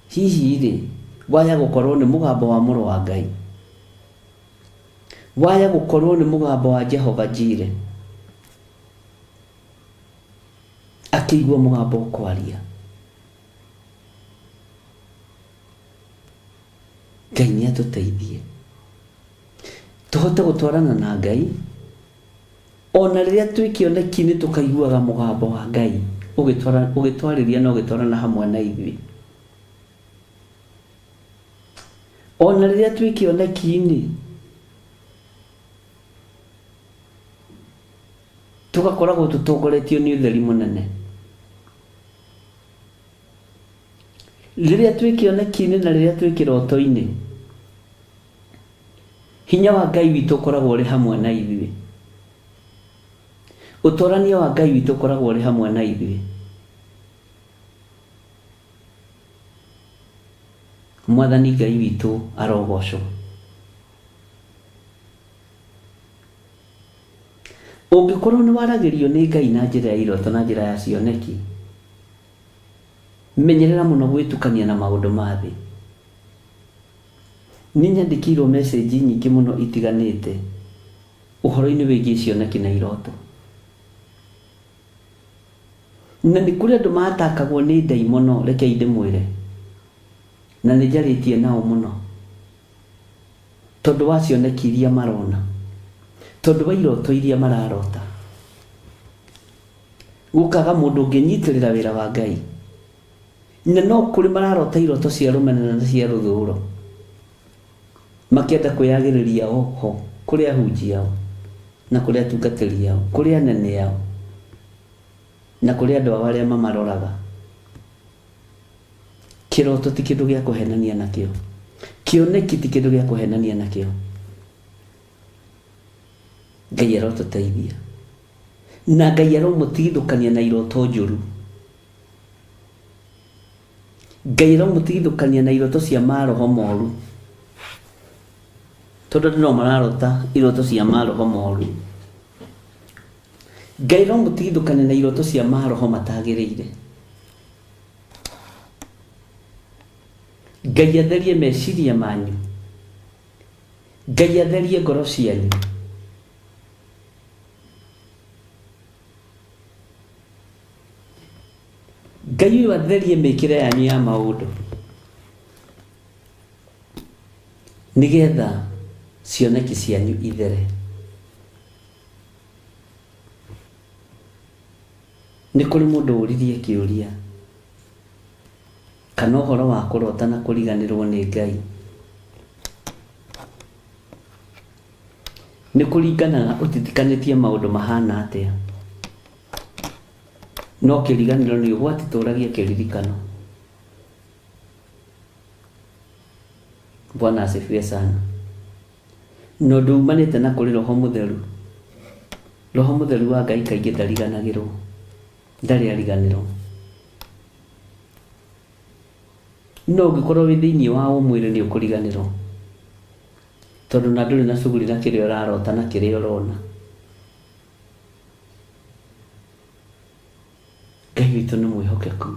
Hihi waya gũkorwo nĩ mũgambo wa mũrũ wa Ngai. Waya gũkorwo nĩ mũgambo wa Jehova Jireh. Akĩigua mũgambo ũkwaria. Ngai nĩ atũteithie tũhote gũtwarana na Ngai. Ona rĩrĩa twĩ kĩoneki-inĩ tũkaiguaga mũgambo wa Ngai ũgĩtwarĩria na ũgĩtwarana hamwe na ithuĩ. Ona rĩrĩa twĩ kĩoneki-inĩ tũgakoragwo tũtongoretio nĩ ũtheri mũnene. Rĩrĩa twĩ kĩoneki-inĩ na rĩrĩa twĩ kĩroto-inĩ, hinya wa Ngai witũ ũkoragwo ũrĩ hamwe na ithuĩ. Ũtorania wa Ngai witũ ũkoragwo ũrĩ hamwe na ithuĩ. Mwathani Ngai witũ arogocwo. Ũngĩkorwo nĩ waragĩrio nĩ Ngai na njĩra ya iroto na njĩra ya cioneki, menyerera mũno gwĩtukania na maũndũ ma thĩ. Nĩ nyandĩkĩirwo message nyingĩ mũno itiganĩte ũhoro-inĩ wĩgiĩ cioneki na iroto. Na nĩ kũrĩ andũ matakagwo nĩ ndaimono, reke ndĩmwĩre. Na nĩ njarĩtie nao mũno. Tondũ wa cioneki iria marona. Tondũ wa iroto iria mararota. Gũkaga mũndũ ũngĩnyitĩrĩra wĩra wa Ngai. Na no kũrĩ mararota iroto cia rũmena na cia rũthũũro. Makĩenda kwĩyagĩrĩria ho kũrĩ ahunjia ao na kũrĩ atungatĩri ao, kũrĩ anene ao na kũrĩ andũ ao arĩa mamaroraga. Kĩroto ti kĩndũ gĩa kũhenania nakĩo. Kĩoneki ti kĩndũ gĩa kũhenania nakĩo. Ngai arotũteithia na Ngai aromũtigithũkania na iroto njũru. Ngai aromũtigithũkania na iroto cia maroho moru, tondũ no mararota iroto cia maroho moru. Ngai aromũtigithũkania na iroto cia maroho matagĩrĩire. Ngai atherie meciria manyu, Ngai atherie ngoro cianyu. Ngai uyu atherie mĩkĩre yanyu ya maũndũ, nĩgetha cioneki cianyu ithere. Nĩ kũrĩ mũndũ ũririe kĩũria, kana ũhoro wa kũrota na kũriganĩrwo nĩ Ngai nĩ kũringanaga ũtitikanĩtie maũndũ mahana atĩa. No kĩriganĩro nĩ ũgwati tũragia kĩririkano. Bwana asifiwe sana. No ndũmanĩte na kũrĩ Roho Mũtheru. Roho Mũtheru wa Ngai kaingĩ ndariganagĩrwo, ndarĩ ariganĩrwo. No ũngĩkorwo wĩ thĩinĩ wa mwĩrĩ nĩ ũkũriganĩrwo, tondũ na ndũrĩ na cuguri na kĩrĩa ũrarota na kĩrĩa ũrona. Ngai witũ nĩ mwĩhokeku.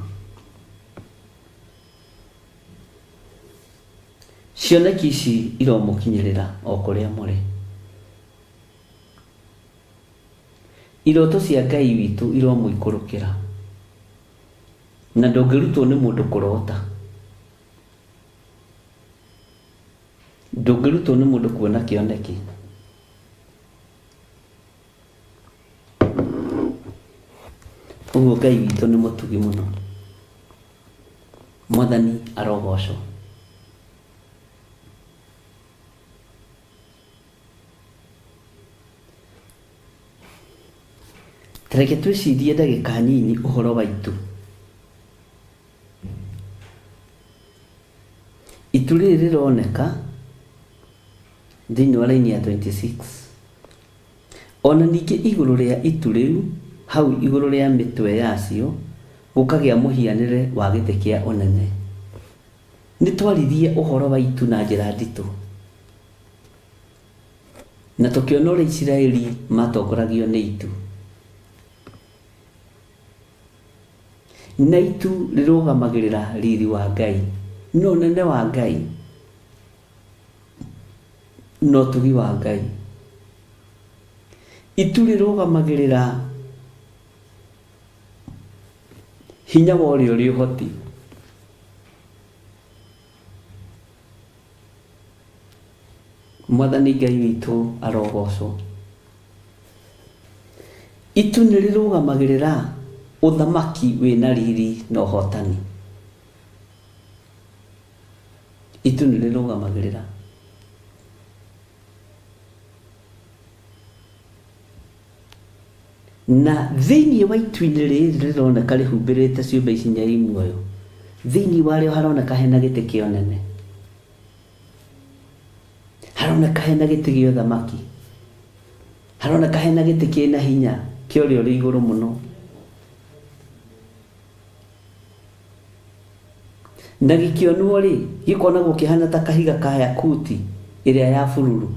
Cioneki ici iromũkinyĩrĩra o kũrĩa mũrĩ. Iroto cia Ngai witũ iromũikũrũkĩra, na ndũngĩrutwo nĩ mũndũ kũrota. Ndũngĩrutwo nĩ mũndũ kuona kĩoneki. Ũguo Ngai witũ nĩ mũtugi mũno. Mwathani arogocwo. Reke twĩcirie ndagĩka nini ũhoro wa itu. Itu rĩrĩ rĩroneka thĩinĩ wa raini ya 26. Ona ningĩ igũrũ rĩa itu rĩu, hau igũrũ rĩa mĩtwe yacio, gũkagĩa mũhianĩre wa gĩtĩ kĩa ũnene. Nĩ twaririe ũhoro wa itu na njĩra nditũ, na tũkĩona ũrĩa Isiraeli matongoragio nĩ itu. Na itu rĩrũgamagĩrĩra riri wa Ngai, no ũnene wa Ngai, no ũtugi wa Ngai. Itu rĩrũgamagĩrĩra hinya wa ũrĩa ũrĩ ũhoti. Mwathani Ngai witũ arogocwo. Itu nĩ rĩrũgamagĩrĩra ũthamaki wĩna riri na ũhotani. Itu nĩ rĩrũgamagĩrĩra. Na thĩinĩ wa itu-inĩ rĩrĩ rĩroneka rĩhumbĩrĩte ciũmbe ici nyai muoyo, thĩinĩ warĩo haroneka hena gĩtĩ kĩa ũnene, haroneka hena gĩtĩ gĩa ũthamaki, haroneka hena gĩtĩ kĩna hinya kĩa ũrĩa ũrĩ igũrũ mũno. Na gĩkĩonwo rĩ, gĩkonagwo kĩhana ta kahiga ka yakuti ĩrĩa ya bururu.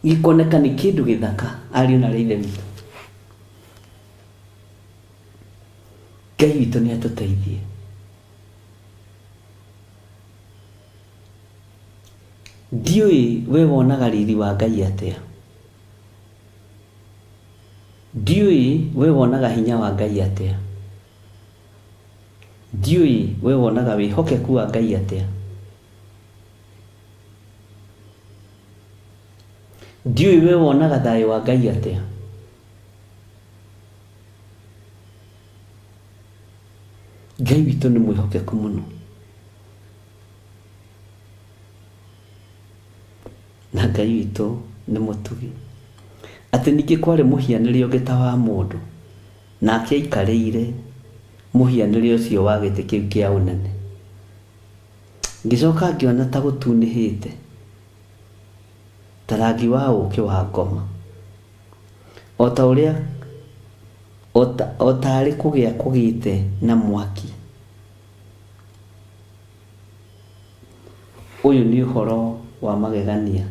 Gĩkoneka nĩ kĩndũ gĩthaka, ariũ na ithe witũ. Ngai witũ nĩ atũteithie. Ndiũĩ we wonaga riri wa Ngai atĩa. Ndiũĩ we wonaga hinya wa Ngai atĩa. Ndiũĩ we wonaga wĩhokeku wa Ngai atĩa. Ndiũĩ we wonaga thayũ wa Ngai atĩa. Ngai witũ nĩ mwĩhokeku mũno. Na Ngai witũ nĩ mũtugi. Atĩ ningĩ kwarĩ mũhianĩre ũngĩ ta wa mũndũ, nake aikarĩire mũhianĩre ũcio wa gĩtĩ kĩu kĩa ũnene. Ngĩcoka ngĩona ta gũtunĩhĩte. tarangi wa ũkĩ wa ngoma, o ta ũrĩa o tarĩ kũgĩa kũgĩte na mwaki. Ũyũ nĩ ũhoro wa magegania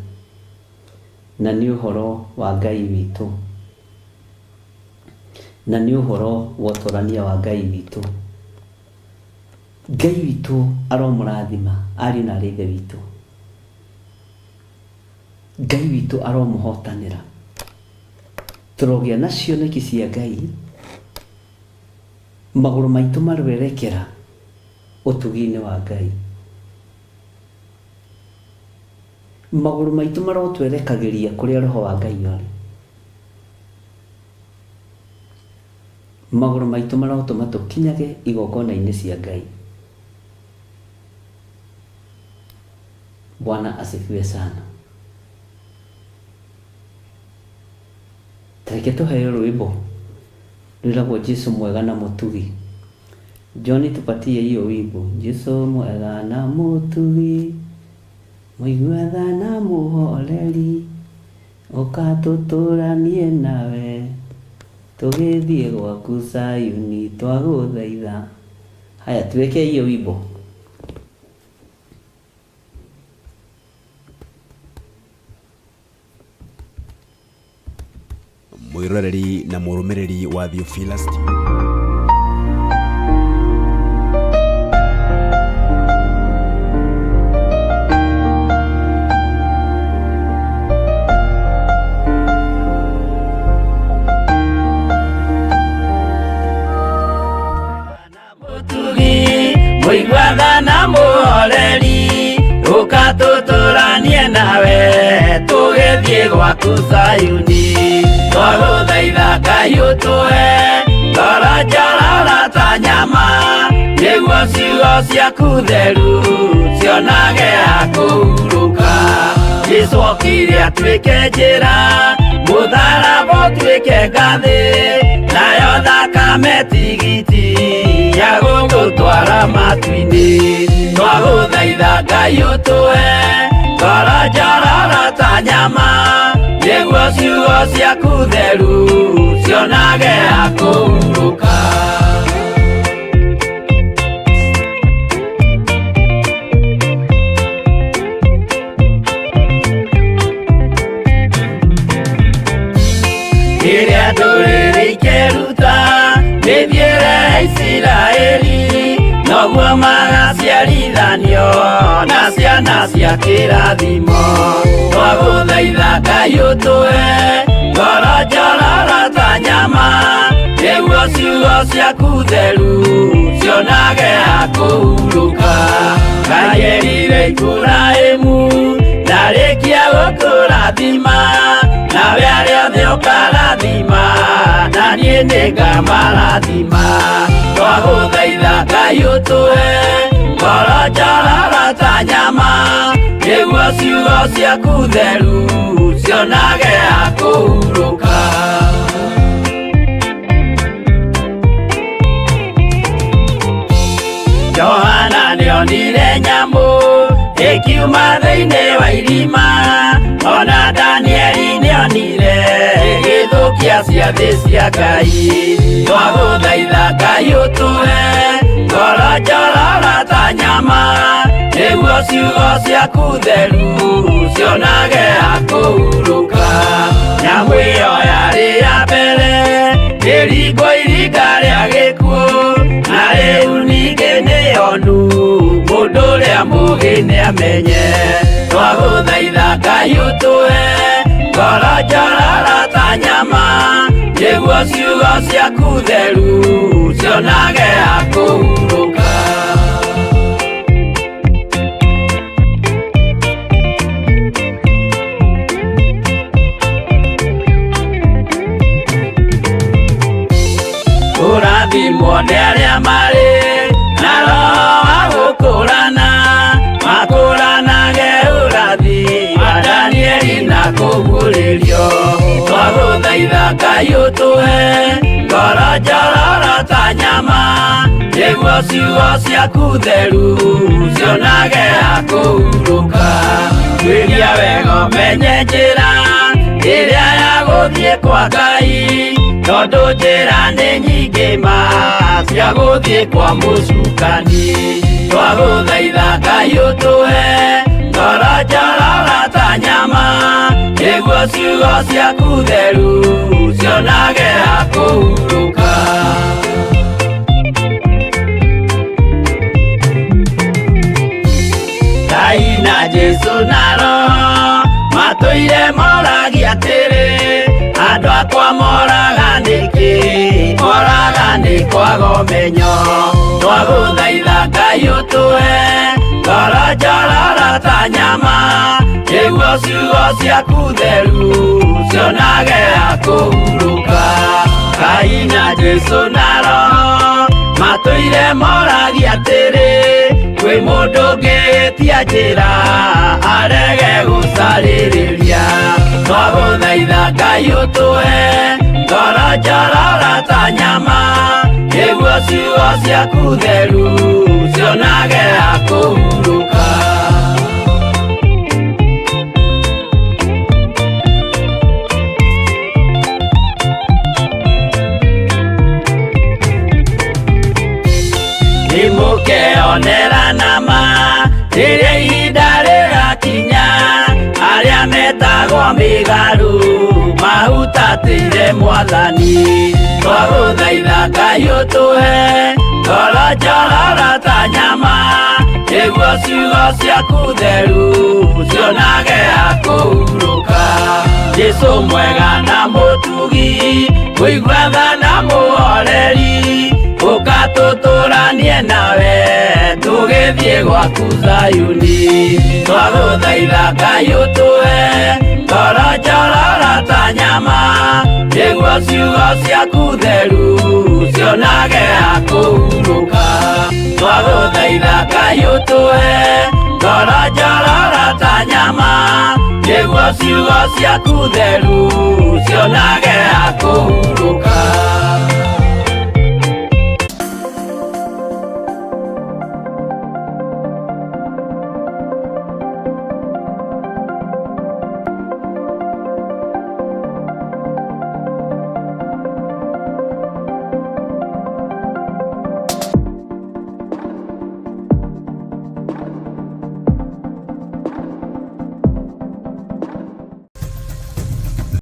na nĩ ũhoro wa Ngai witũ, na nĩ ũhoro wa ũtũrania wa Ngai witũ. Ngai witũ aromũrathima ariũ na ithe witũ. Ngai witũ aromũhotanĩra. Tũrogĩa na cioneki cia Ngai, magũrũ maitũ marwerekera ũtugi-inĩ wa Ngai. Magũrũ maitũ marotwerekagĩria kũrĩa roho wa Ngai arĩ. Magũrũ maitũ marotũma tũkinyage igongona-inĩ cia Ngai. Bwana asifiwe sana. Tareke tũheo rwĩmbo rwĩragwo Jesu mwega na mũtugi. John tupatie hiyo wimbo. Jesu mwega na mũtugi, mũigua tha na mũhoreri, ũkatũtũranie nawe, tũgĩthiĩ gwaku Sayuni twagũthaitha. Haya, tuweke hiyo wimbo. Mwiroreri na mũrũmĩrĩri wa Theophilus TV. Mũigua na mũhoreri, ũkatũtũranie nawe, tũgĩthiĩ gwaku Sayuni twagũthaitha. Ngai ũtũhe ngoro njororo ta nyama, nĩguo ciugo ciaku theru cionage ha kũhurũka. Jesũ okire atuĩke njĩra, mũtharaba ũtuĩke ngathĩ, nayo thakame tigiti ya gũgũtwara matu-inĩ. Twagũthaitha Ngai ũtũhe ngoro njororo ta nyama, nĩguo ciugo ciaku theru cionage ha kũhurũka. Rĩrĩa ndũrĩrĩ ikeruta mĩthiĩre ya Isiraeli, noguo magaciarithanio na ciana cia kĩrathimo. Twagũthaitha Ngai ũtũhe ngoro njororo ta nyama, nĩguo ciugo ciaku theru cionage ha kũhurũka. Ngai erire Iburahĩmu ndarĩkia gũkũrathima, nawe arĩa othe ũkarathima, na niĩ nĩngamarathima. Twagũthaitha Ngai ũtũhe ngoro njororo ta nyama, nĩguo ciugo ciaku theru cionage ha kũhurũka. Johana nĩonire nyamũ ĩkiuma thĩinĩ wa irima, ona Danieli nĩonire ĩgĩthũkia ciathĩ cia Ngai. Twagũthaitha Ngai ũtũhe ngoro njororo ta nyama, nĩguo ciugo ciaku theru cionage ha kũhurũka. Nyamũ ĩyo yarĩ ya mbere ĩringwo iringa rĩa gĩkuũ, na rĩu ningĩ nĩyonu mũndũ ũrĩa mũũgĩ nĩamenye. Twagũthaitha Ngai ũtũhe ngoro njororo ta nyama, nĩguo ciugo ciaku theru cionage ha kũhurũka. Kũrathimwo nĩ arĩa marĩ na roho wa gũkũrana, makũranage ũrathi wa Danieli na kũguũrĩrio. Twagũthaitha Ngai ũtũhe ngoro njororo ta nyama, nĩguo ciugo ciaku theru cionage ha kũhurũka. Twĩria wega ũmenye njĩra ĩrĩa ya gũthiĩ kwa Ngai, tondũ njĩra nĩ nyingĩ ma cia gũthiĩ kwa mũcukani. Twagũthaitha Ngai ũtũhe ngoro njororo ta nyama, nĩguo ciugo ciaku theru cionage ha kũhurũka. Ngai na Jesũ na Roho matũire moragia atĩrĩ, andũ akwa moraga nĩkĩ? Moraga nĩ kwaga ũmenyo. Twagũthaitha Ngai ũtũhe ngoro njororo ta nyama, nĩguo ciugo ciaku theru cionage ha kũhurũka. Ngai na Jesũ na Roho matũire moragia atĩrĩ, kwĩ mũndũ ũngĩtia njĩra arege gũcarĩrĩria. Twagũthaitha Ngai ũtũhe ngoro njororo ta nyama, nĩguo ciugo ciaku theru cionage ha kũhurũka. Nĩmũkeonera nama rĩrĩa ihinda rĩgakinya, arĩa metagwo mĩgarũ mahutatĩire Mwathani. Twagũthaitha Ngai ũtũhe ngoro njororo ta nyama, nĩguo ciugo ciaku theru cionage ha kũhurũka. Jesũ mwega na mũtugi, mũigua tha na mũhoreri, ũka tũtũranie nawe tũgĩthiĩ gwaku Zayuni. Twagũthaitha Ngai ũtũhe ngoro njororo ta nyama, nĩguo ciugo ciaku theru cionage ha kũhurũka. Twagũthaitha Ngai ũtũhe ngoro njororo ta nyama, nĩguo ciugo ciaku theru cionage ha kũhurũka.